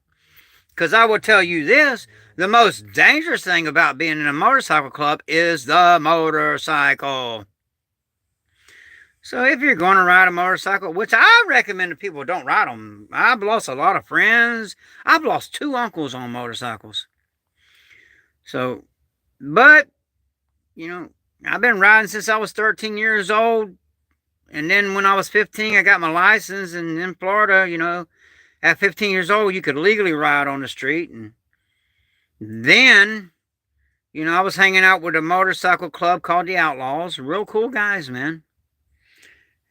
Because I will tell you this, the most dangerous thing about being in a motorcycle club is the motorcycle. So if you're going to ride a motorcycle, which I recommend that people don't ride them. I've lost a lot of friends. I've lost 2 uncles on motorcycles. So, but, I've been riding since I was 13 years old. And then when I was 15, I got my license. And in Florida, at 15 years old, you could legally ride on the street. And then, I was hanging out with a motorcycle club called the Outlaws. Real cool guys, man.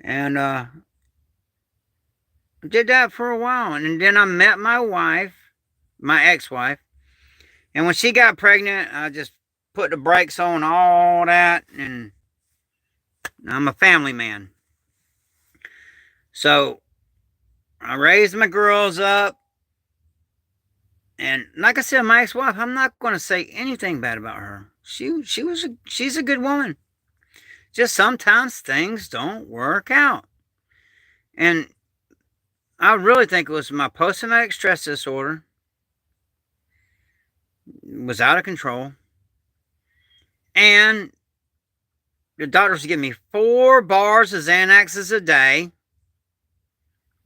And did that for a while. And then I met my wife, my ex-wife. And when she got pregnant, I just put the brakes on all that. And I'm a family man. So I raised my girls up. And like I said, my ex-wife, I'm not going to say anything bad about her. She's a good woman. Just sometimes things don't work out. And I really think it was my post-traumatic stress disorder. It was out of control. And the doctors give me 4 bars of Xanaxes a day.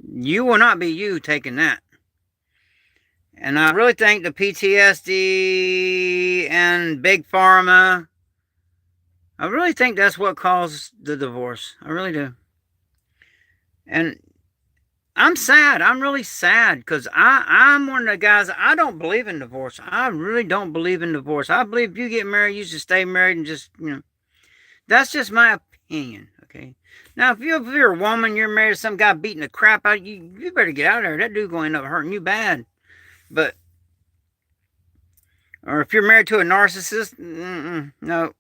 You will not be you taking that. And I really think the PTSD and big pharma, I really think that's what caused the divorce. I really do. And I'm sad. I'm really sad because I'm one of the guys, I don't believe in divorce. I really don't believe in divorce. I believe if you get married, you should stay married and just, that's just my opinion, okay? Now, if you're a woman, you're married to some guy beating the crap out of you, you better get out of there. That dude going to end up hurting you bad. But, or if you're married to a narcissist, no.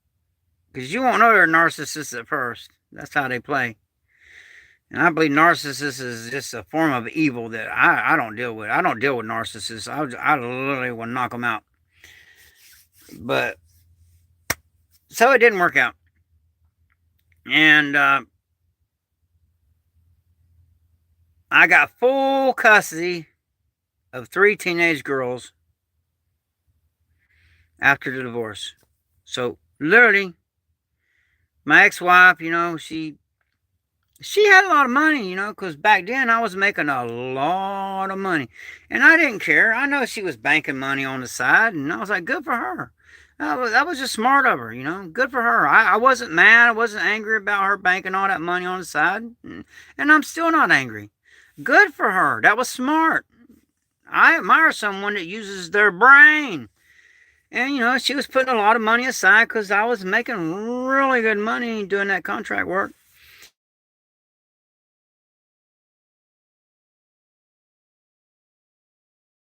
Because you won't know they're narcissists at first. That's how they play. And I believe narcissist is just a form of evil that I don't deal with. I don't deal with narcissists. I literally will knock them out. But, so it didn't work out. And I got full custody of 3 teenage girls after the divorce. So, literally, my ex-wife, she had a lot of money, because back then I was making a lot of money. And I didn't care. I know she was banking money on the side, and I was like, good for her. That was just smart of her, good for her. I wasn't mad. I wasn't angry about her banking all that money on the side. And I'm still not angry. Good for her. That was smart. I admire someone that uses their brain. And, she was putting a lot of money aside because I was making really good money doing that contract work.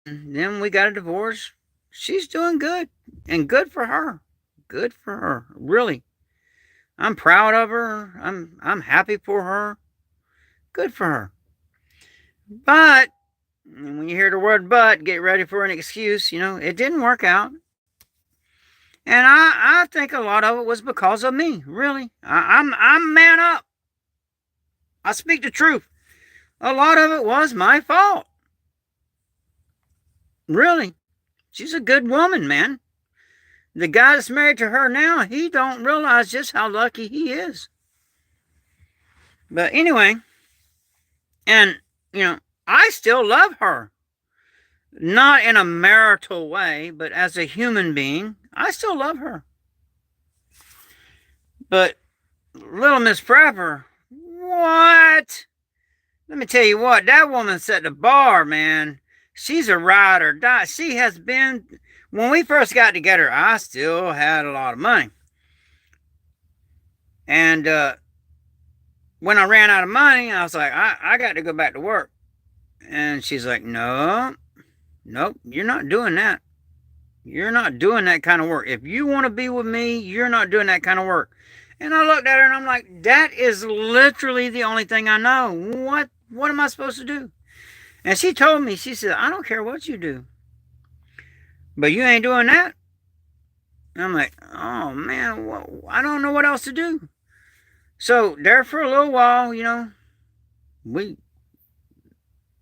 And then we got a divorce. She's doing good. And good for her. good for her. Really. I'm proud of her. I'm happy for her. Good for her. But when you hear the word but, get ready for an excuse. It didn't work out. And I think a lot of it was because of me, really. I'm man up. I speak the truth. A lot of it was my fault. Really. She's a good woman, man. The guy that's married to her now, he don't realize just how lucky he is. But anyway, and, I still love her. Not in a marital way, but as a human being, I still love her. But little Miss Prepper, what? Let me tell you what, that woman set the bar, man. She's a ride or die. She has been, when we first got together, I still had a lot of money. And when I ran out of money, I was like, I got to go back to work. And she's like, nope, you're not doing that. You're not doing that kind of work. If you want to be with me, you're not doing that kind of work. And I looked at her and I'm like, that is literally the only thing I know. What am I supposed to do? And she told me, she said, I don't care what you do, but you ain't doing that. And I'm like, oh man, I don't know what else to do. So there for a little while, we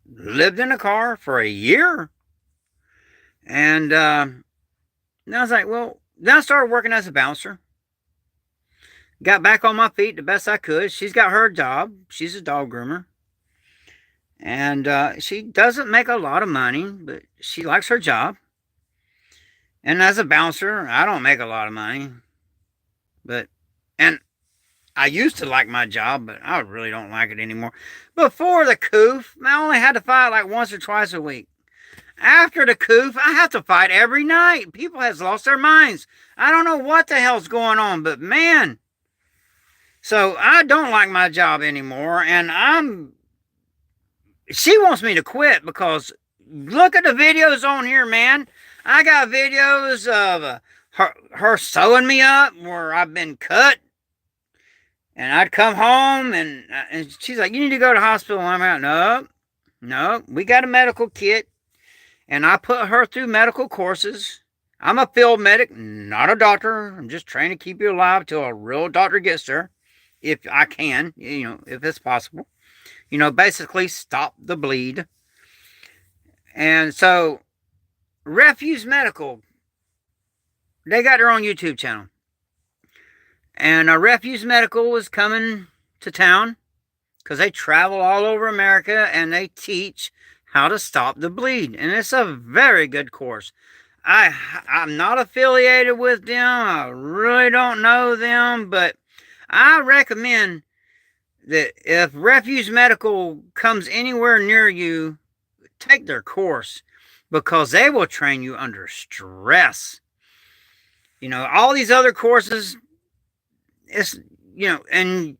lived in a car for a year. And then I was like, well, then I started working as a bouncer. Got back on my feet the best I could. She's got her job. She's a dog groomer. And she doesn't make a lot of money, but she likes her job. And as a bouncer, I don't make a lot of money. And I used to like my job, but I really don't like it anymore. Before the coup, I only had to fight like once or twice a week. After the coup, I have to fight every night. People has lost their minds. I don't know what the hell's going on, but man. So I don't like my job anymore, and she wants me to quit because look at the videos on here, man. I got videos of her sewing me up where I've been cut. And I'd come home and she's like, you need to go to the hospital. And I'm out. No, we got a medical kit. And I put her through medical courses. I'm a field medic, not a doctor. I'm just trying to keep you alive till a real doctor gets there. If I can, if it's possible. Basically stop the bleed. And so, Refuse Medical, they got their own YouTube channel. And Refuse Medical was coming to town because they travel all over America and they teach how to stop the bleed. And it's a very good course. I'm not affiliated with them. I really don't know them, but I recommend that if Refuse Medical comes anywhere near you, take their course because they will train you under stress. All these other courses, it's, and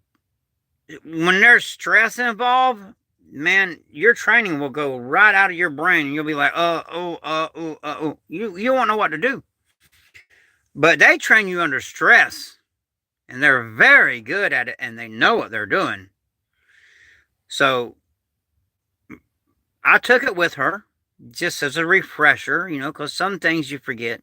when there's stress involved, man, your training will go right out of your brain and you'll be like, you won't know what to do. But they train you under stress. And they're very good at it, and they know what they're doing. So I took it with her just as a refresher, because some things you forget.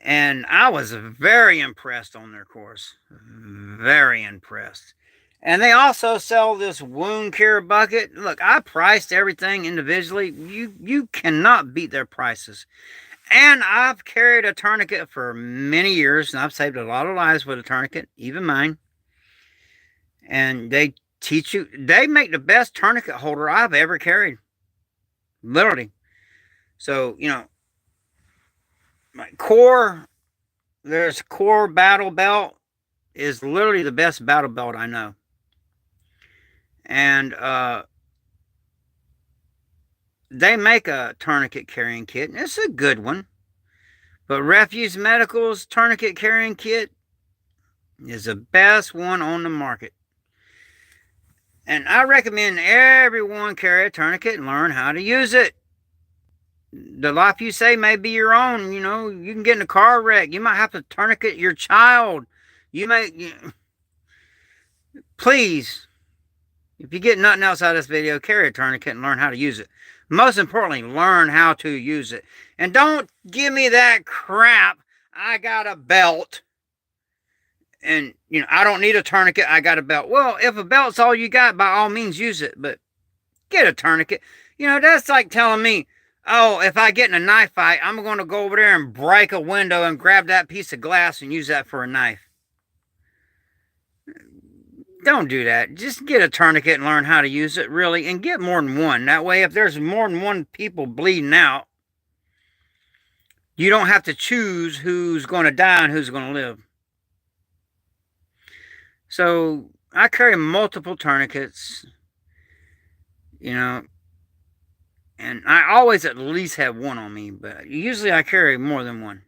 And I was very impressed on their course. Very impressed. And they also sell this wound care bucket. Look, I priced everything individually. You cannot beat their prices. And I've carried a tourniquet for many years, and I've saved a lot of lives with a tourniquet, even mine. And they teach you, they make the best tourniquet holder I've ever carried. Literally. So, my there's Core Battle Belt is literally the best battle belt I know. And they make a tourniquet carrying kit, and it's a good one. But Refuse Medical's tourniquet carrying kit is the best one on the market. And I recommend everyone carry a tourniquet and learn how to use it. the life you say may be your own. You know, you can get in a car wreck. You might have to tourniquet your child. You may, please, if you get nothing else out of this video, carry a tourniquet and learn how to use it. Most importantly, learn how to use it. And don't give me that crap. I got a belt. And, I don't need a tourniquet. I got a belt. Well, if a belt's all you got, by all means use it. But get a tourniquet. That's like telling me, oh, if I get in a knife fight, I'm going to go over there and break a window and grab that piece of glass and use that for a knife. Don't do that. Just get a tourniquet and learn how to use it, really, and get more than one. That way, if there's more than one people bleeding out, you don't have to choose who's going to die and who's going to live. So, I carry multiple tourniquets, and I always at least have one on me, but usually I carry more than one.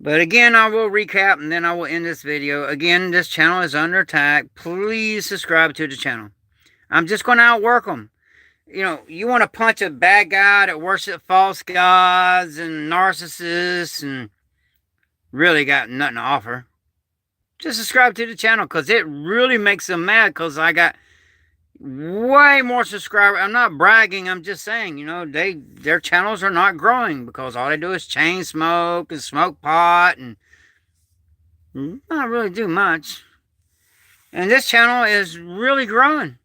But again, I will recap and then I will end this video. Again, this channel is under attack. Please subscribe to the channel. I'm just going to outwork them. You want to punch a bad guy that worships false gods and narcissists and really got nothing to offer. Just subscribe to the channel because it really makes them mad because I got way more subscribers. I'm not bragging. I'm just saying, their channels are not growing because all they do is chain smoke and smoke pot and not really do much. And this channel is really growing.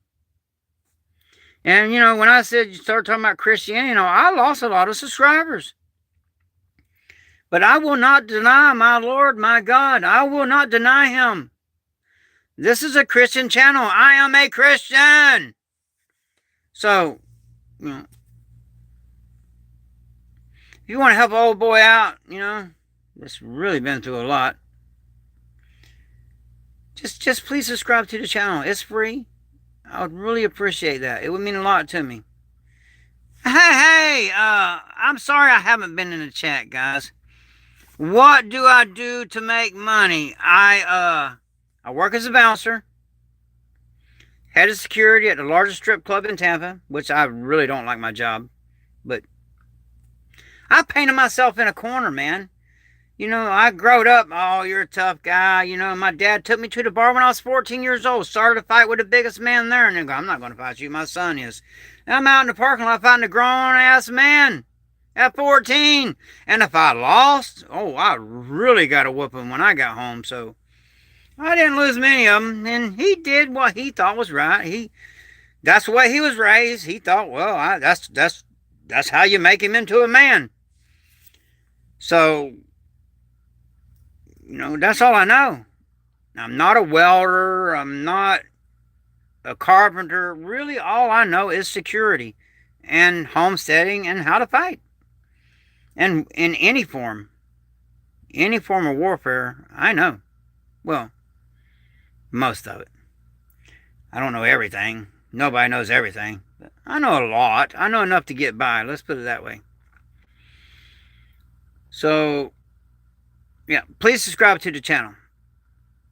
And, when I said you start talking about Christianity, I lost a lot of subscribers. But I will not deny my Lord, my God. I will not deny him. This is a Christian channel. I am a Christian. So, if you want to help old boy out, it's really been through a lot. Just please subscribe to the channel. It's free. I would really appreciate that. It would mean a lot to me. Hey, I'm sorry I haven't been in the chat, guys. What do I do to make money? I work as a bouncer, head of security at the largest strip club in Tampa, which I really don't like my job, but I painted myself in a corner, man. I growed up, oh, you're a tough guy. My dad took me to the bar when I was 14 years old, started a fight with the biggest man there, and they go, I'm not going to fight you, my son is. And I'm out in the parking lot fighting a grown-ass man at 14, and if I lost, I really got a whooping when I got home, so I didn't lose many of them, and he did what he thought was right. That's the way he was raised. He thought, well, that's how you make him into a man. So, that's all I know. I'm not a welder. I'm not a carpenter. Really, all I know is security and homesteading and how to fight. And in any form of warfare, I know. Well, most of it. I don't know everything. Nobody knows everything. But I know a lot. I know enough to get by. Let's put it that way. So, yeah, please subscribe to the channel.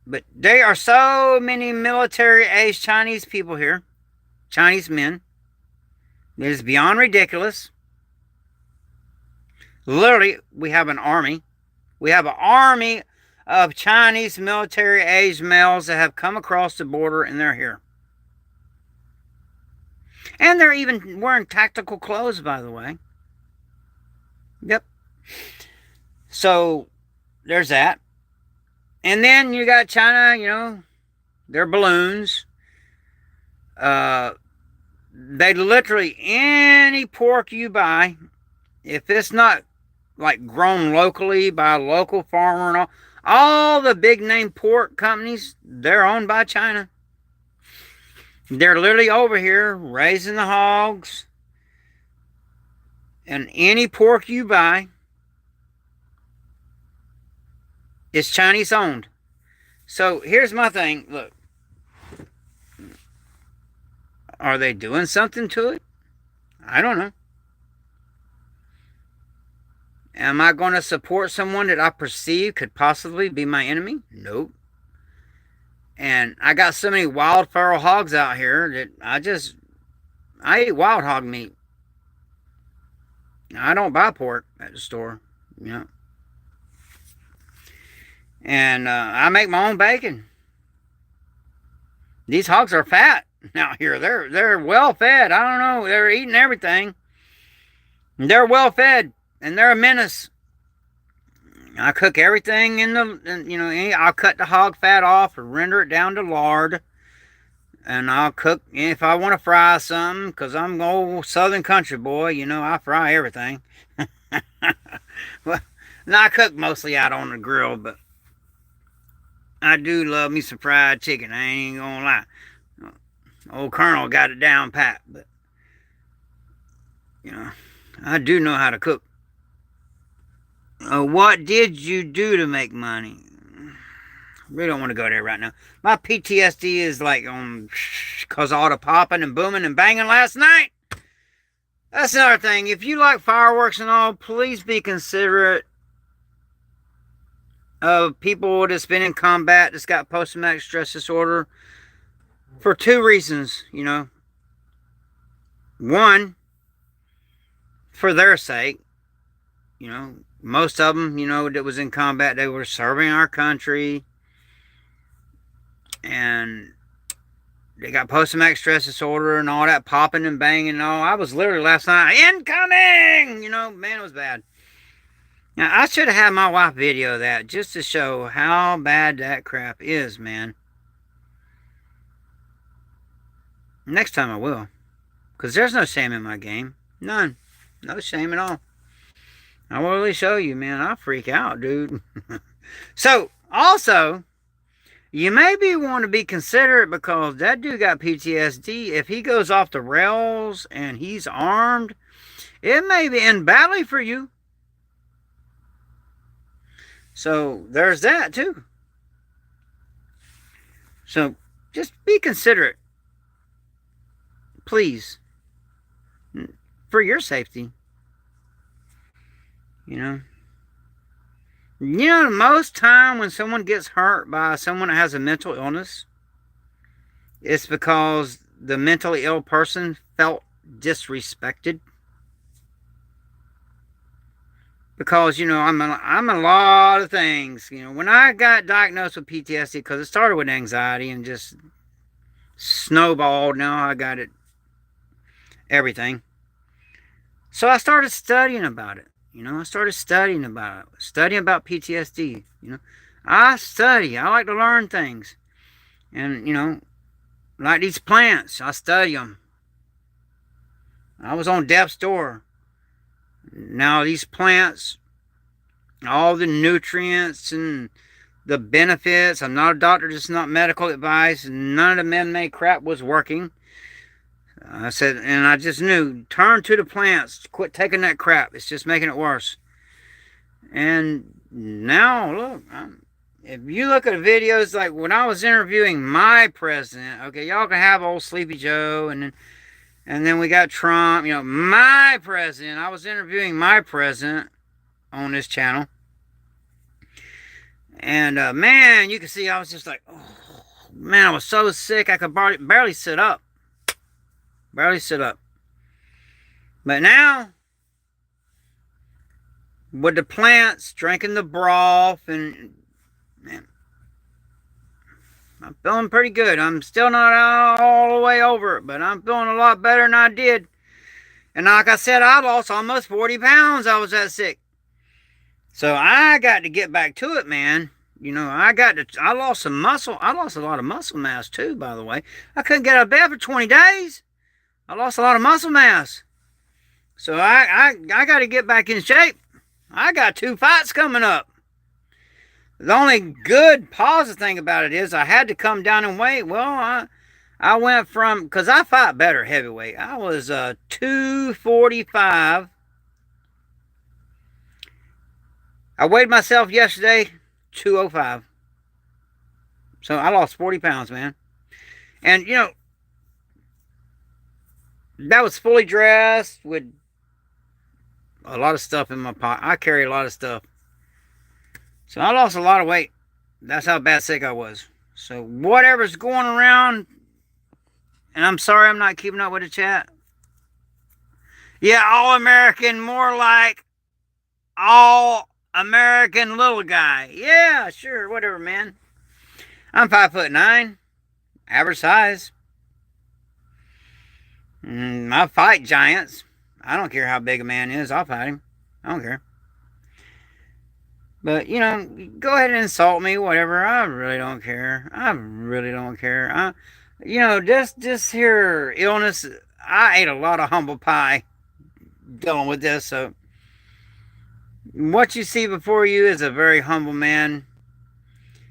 But there are so many military-age Chinese people here. Chinese men. It is beyond ridiculous. Literally, we have an army. We have an army of Chinese military-age males that have come across the border and they're here. And they're even wearing tactical clothes, by the way. Yep. So, there's that. And then you got China, their balloons. They literally, any pork you buy, if it's not like grown locally by a local farmer and all the big name pork companies, they're owned by China. They're literally over here raising the hogs. And any pork you buy is Chinese owned. So here's my thing. Look. Are they doing something to it? I don't know. Am I going to support someone that I perceive could possibly be my enemy? Nope. And I got so many wild feral hogs out here that I eat wild hog meat. I don't buy pork at the store, you know. And I make my own bacon. These hogs are fat out here. They're well fed. I don't know. They're eating everything. They're well fed, and they're a menace. I cook everything I'll cut the hog fat off or render it down to lard. And I'll cook if I want to fry something, because I'm an old southern country boy, I fry everything. Well, now I cook mostly out on the grill, but I do love me some fried chicken. I ain't gonna lie. Old Colonel got it down pat, but I do know how to cook. What did you do to make money? We don't want to go there right now. My PTSD is like cause all the popping and booming and banging last night. That's another thing. If you like fireworks and all, please be considerate of people that's been in combat that's got post-traumatic stress disorder for two reasons, One, for their sake. Most of them, that was in combat, they were serving our country. And they got post-traumatic stress disorder and all that popping and banging and all. I was literally last night, incoming! Man, it was bad. Now, I should have had my wife video that just to show how bad that crap is, man. Next time I will. Because there's no shame in my game. None. No shame at all. I will really show you, man. I freak out, dude. So, also, you maybe want to be considerate because that dude got PTSD. If he goes off the rails and he's armed, it may be in badly for you. So there's that too. So just be considerate. Please. For your safety. Most time when someone gets hurt by someone that has a mental illness, it's because the mentally ill person felt disrespected. Because, I'm a lot of things. When I got diagnosed with PTSD, because it started with anxiety and just snowballed, now I got it, everything. So I started studying about it. I started studying about PTSD. I study. I like to learn things. And, like these plants, I study them. I was on death's door. Now, these plants, all the nutrients and the benefits, I'm not a doctor, this is not medical advice. None of the man-made crap was working. I said, and I just knew, turn to the plants. Quit taking that crap. It's just making it worse. And now, look, if you look at the videos, like when I was interviewing my president, okay, y'all can have old Sleepy Joe, and then we got Trump, my president. I was interviewing my president on this channel. And, man, you can see I was just like, oh, man, I was so sick I could barely sit up. Barely sit up. But now, with the plants, drinking the broth, and, man, I'm feeling pretty good. I'm still not all the way over it, but I'm feeling a lot better than I did. And like I said, I lost almost 40 pounds. I was that sick. So I got to get back to it, man. I lost some muscle. I lost a lot of muscle mass too, by the way. I couldn't get out of bed for 20 days. I lost a lot of muscle mass. So I got to get back in shape. I got 2 fights coming up. The only good positive thing about it is I had to come down in weight. Well, I went from, because I fight better heavyweight. I was 245. I weighed myself yesterday, 205. So I lost 40 pounds, man. And, that was fully dressed with a lot of stuff in my pocket. I carry a lot of stuff. So I lost a lot of weight. That's how bad sick I was. So whatever's going around, and I'm sorry I'm not keeping up with the chat. Yeah, all American, more like all American little guy. Yeah, sure, whatever, man. I'm 5'9", average size. I fight giants. I don't care how big a man is. I'll fight him. I don't care. But go ahead and insult me, whatever. I really don't care. I really don't care. Just here illness. I ate a lot of humble pie dealing with this. So what you see before you is a very humble man.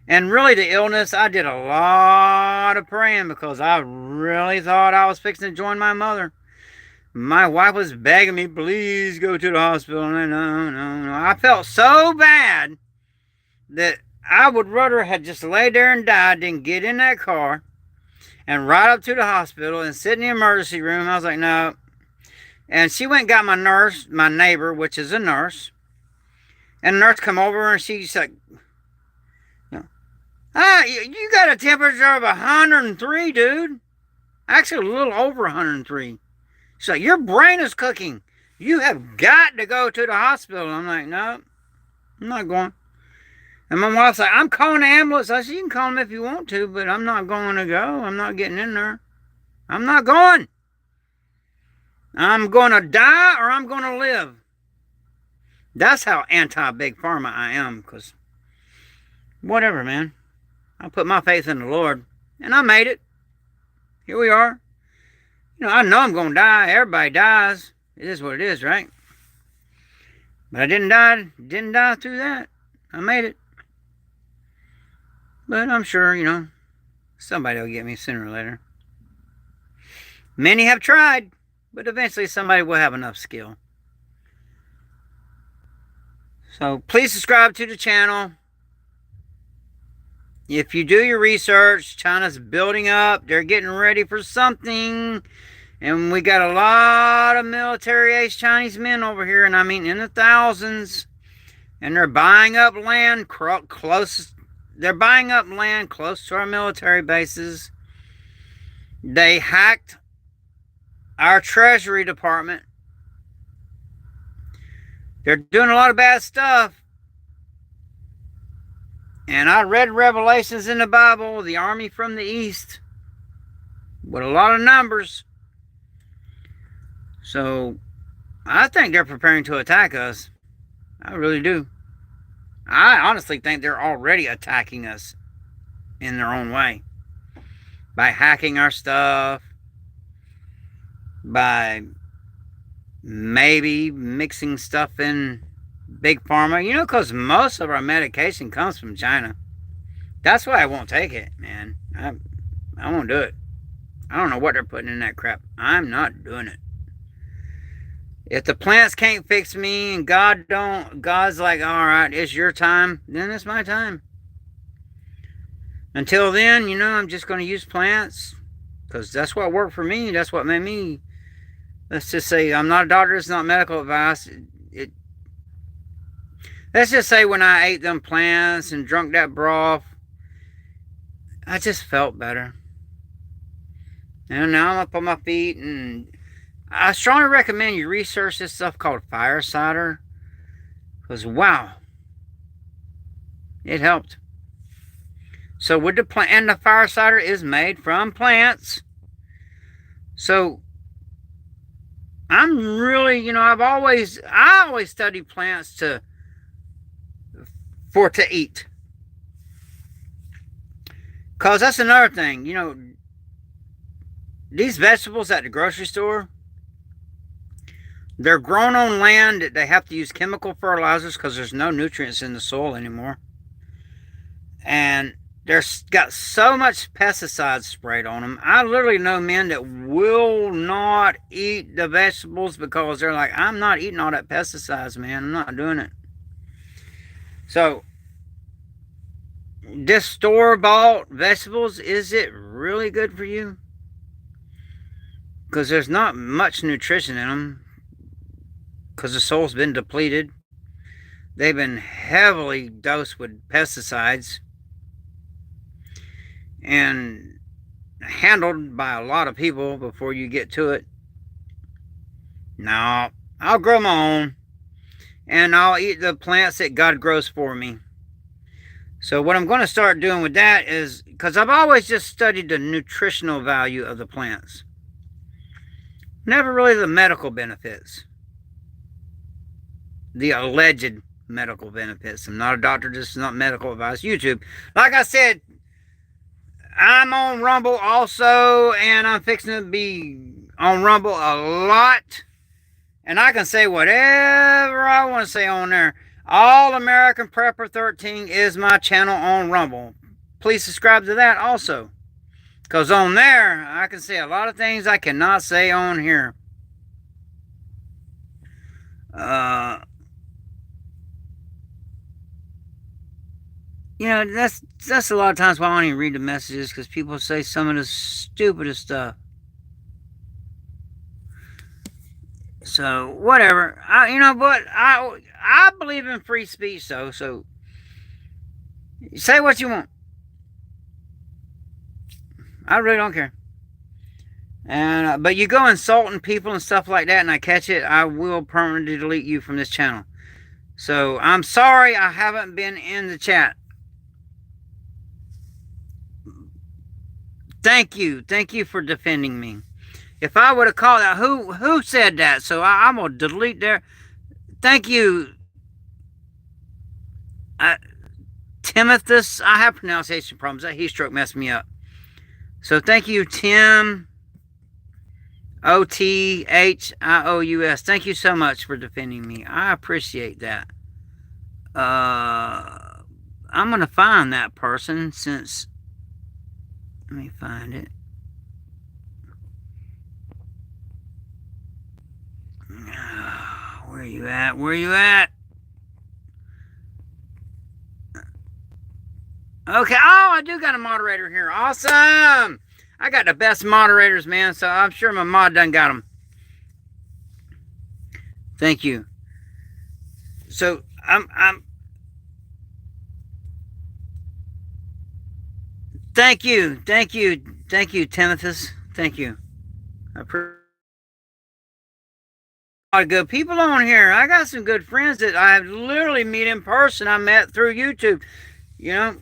And really, the illness, I did a lot of praying because I really thought I was fixing to join my mother. My wife was begging me, please go to the hospital. And no. I felt so bad that I would rather have just laid there and died than get in that car and ride up to the hospital and sit in the emergency room. I was like, no. And she went and got my nurse, my neighbor, which is a nurse. And the nurse come over and she's like, you got a temperature of 103, dude. Actually, a little over 103. She's like, your brain is cooking. You have got to go to the hospital. I'm like, no, I'm not going. And my wife's like, I'm calling the ambulance. I said, you can call them if you want to, but I'm not going to go. I'm not getting in there. I'm not going. I'm going to die or I'm going to live. That's how anti-big pharma I am, because whatever, man. I put my faith in the Lord, and I made it. Here we are. I know I'm going to die. Everybody dies. It is what it is, right? But I didn't die through that. I made it. But I'm sure, somebody will get me sooner or later. Many have tried, but eventually somebody will have enough skill. So please subscribe to the channel. If you do your research, China's building up. They're getting ready for something. And we got a lot of military-age Chinese men over here, and I mean in the thousands. And they're buying up land close. They're buying up land close to our military bases. They hacked our Treasury Department. They're doing a lot of bad stuff. And I read Revelations in the Bible, the army from the east, with a lot of numbers. So, I think they're preparing to attack us. I really do. I honestly think they're already attacking us in their own way. By hacking our stuff. By maybe mixing stuff in Big Pharma, because most of our medication comes from China. That's why I won't take it, man. I won't do it. I don't know what they're putting in that crap. I'm not doing it. If the plants can't fix me and God's like, all right, it's your time, then it's my time. Until then, I'm just going to use plants because that's what worked for me. That's what made me, let's just say, I'm not a doctor. It's not medical advice. Let's just say when I ate them plants and drunk that broth, I just felt better. And now I'm up on my feet, and I strongly recommend you research this stuff called fire cider. Because, wow, it helped. So with the plant, and the fire cider is made from plants. So I'm really, I always study plants to eat. Because that's another thing. These vegetables at the grocery store, they're grown on land that they have to use chemical fertilizers because there's no nutrients in the soil anymore. And there's got so much pesticides sprayed on them. I literally know men that will not eat the vegetables because they're like, I'm not eating all that pesticides, man. I'm not doing it. So, this store-bought vegetables, is it really good for you? Because there's not much nutrition in them. Because the soil's been depleted. They've been heavily dosed with pesticides. And handled by a lot of people before you get to it. No, I'll grow my own. And I'll eat the plants that God grows for me. So what I'm going to start doing with that is, because I've always just studied the nutritional value of the plants. Never really the medical benefits. The alleged medical benefits. I'm not a doctor, this is not medical advice. YouTube. Like I said, I'm on Rumble also, and I'm fixing to be on Rumble a lot. And I can say whatever I want to say on there. All American Prepper 13 is my channel on Rumble. Please subscribe to that also. Because on there, I can say a lot of things I cannot say on here. You know, that's a lot of times why I don't even read the messages, because people say some of the stupidest stuff. So whatever, you know, but I believe in free speech, though. So say what you want. I really don't care. And but you go insulting people and stuff like that, and I catch it, I will permanently delete you from this channel. So I'm sorry I haven't been in the chat. Thank you for defending me. If I would have called out, who said that? So I'm gonna delete there. Thank you, Timothus. I have pronunciation problems. That heat stroke messed me up. So thank you, Tim. Othious. Thank you so much for defending me. I appreciate that. I'm gonna find that person since. Let me find it. Where you at? Where you at? Okay. Oh, I do got a moderator here. Awesome. I got the best moderators, man. So I'm sure my mod done got them. Thank you. So I'm. Thank you, Timothus. Thank you. I appreciate a lot of good people on here. I got some good friends that I literally meet in person. I met through YouTube. You know,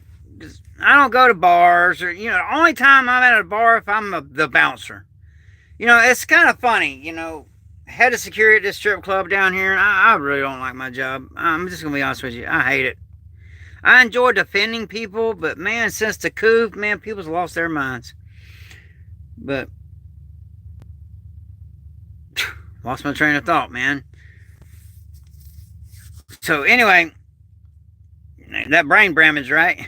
I don't go to bars, or, you know, the only time I'm at a bar if I'm the bouncer. You know, it's kind of funny, you know, head of security at this strip club down here, and I really don't like my job. I'm just going to be honest with you. I hate it. I enjoy defending people, but man, since the coup, man, people's lost their minds. But lost my train of thought, man. So anyway, that brain damage, right?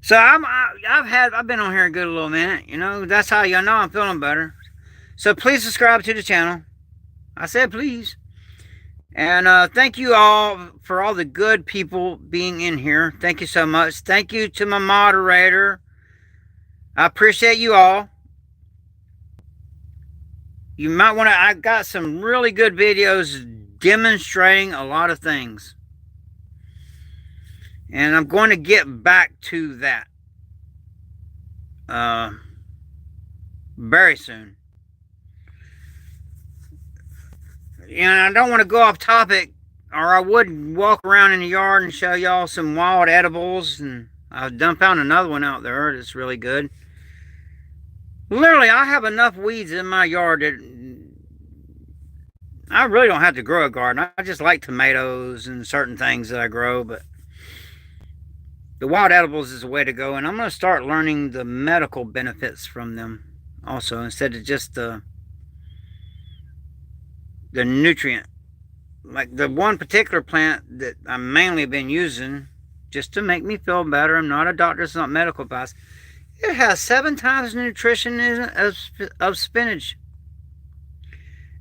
So I've been on here a good little minute. You know, that's how y'all know I'm feeling better. So please subscribe to the channel. I said please. And thank you all for all the good people being in here. Thank you so much. Thank you to my moderator. I appreciate you all. You might want to, I got some really good videos demonstrating a lot of things. And I'm going to get back to that very soon. And I don't want to go off topic, or I would walk around in the yard and show y'all some wild edibles. And I've done found another one out there that's really good. Literally, I have enough weeds in my yard that I really don't have to grow a garden. I just like tomatoes and certain things that I grow, but the wild edibles is the way to go. And I'm going to start learning the medical benefits from them also, instead of just the nutrient. Like the one particular plant that I mainly been using just to make me feel better. I'm not a doctor, it's not medical advice. It has 7 times the nutrition of spinach.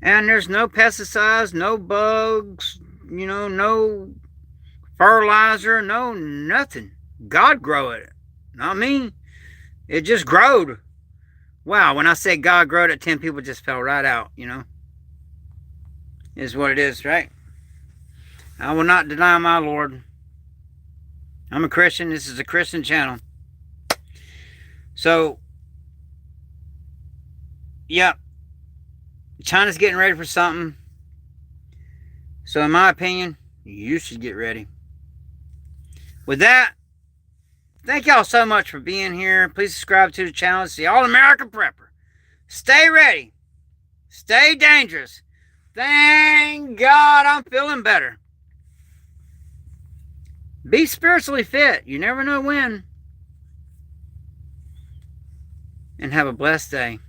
And there's no pesticides, no bugs, you know, no fertilizer, no nothing. God grow it, not me. It just growed. Wow, when I said God growed it, 10 people just fell right out, you know. Is what it is, right? I will not deny my Lord. I'm a Christian. This is a Christian channel. So, yeah. China's getting ready for something. So in my opinion, you should get ready. With that, thank y'all so much for being here. Please subscribe to the channel. It's the All-American Prepper. Stay ready. Stay dangerous. Thank God I'm feeling better. Be spiritually fit. You never know when. And have a blessed day.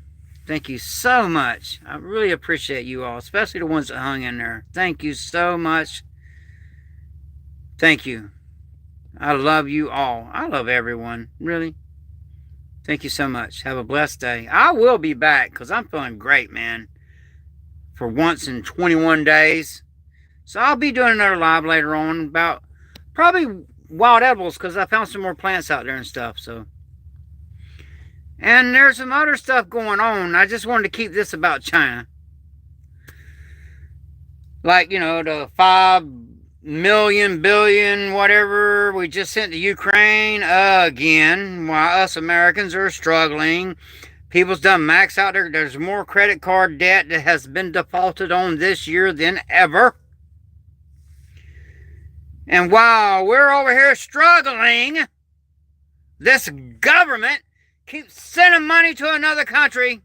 Thank you so much. I really appreciate you all, especially the ones that hung in there. Thank you so much. Thank you. I love you all. I love everyone, really. Thank you so much. Have a blessed day. I will be back because I'm feeling great, man. For once in 21 days. So I'll be doing another live later on about probably wild edibles because I found some more plants out there and stuff. So, and there's some other stuff going on. I just wanted to keep this about China. Like, you know, the 5 million, billion, whatever we just sent to Ukraine again, while us Americans are struggling. People's done max out there. There's more credit card debt that has been defaulted on this year than ever. And while we're over here struggling, this government keeps sending money to another country,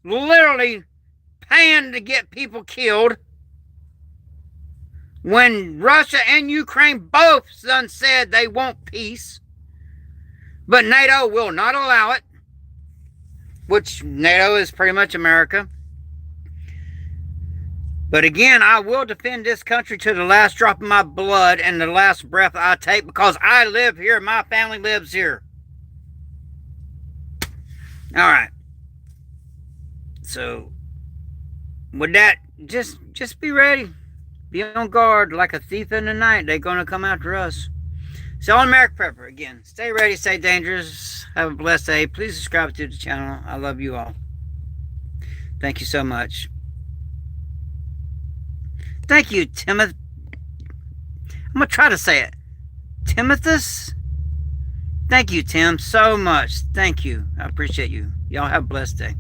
literally paying to get people killed. When Russia and Ukraine both done said they want peace, but NATO will not allow it, which NATO is pretty much America. But again, I will defend this country to the last drop of my blood and the last breath I take because I live here. My family lives here. All right. So, with that, just be ready. Be on guard like a thief in the night. They're going to come after us. So, All-American Prepper, again, stay ready, stay dangerous. Have a blessed day. Please subscribe to the channel. I love you all. Thank you so much. Thank you, Timothy. I'm going to try to say it. Timothus? Thank you, Tim, so much. Thank you. I appreciate you. Y'all have a blessed day.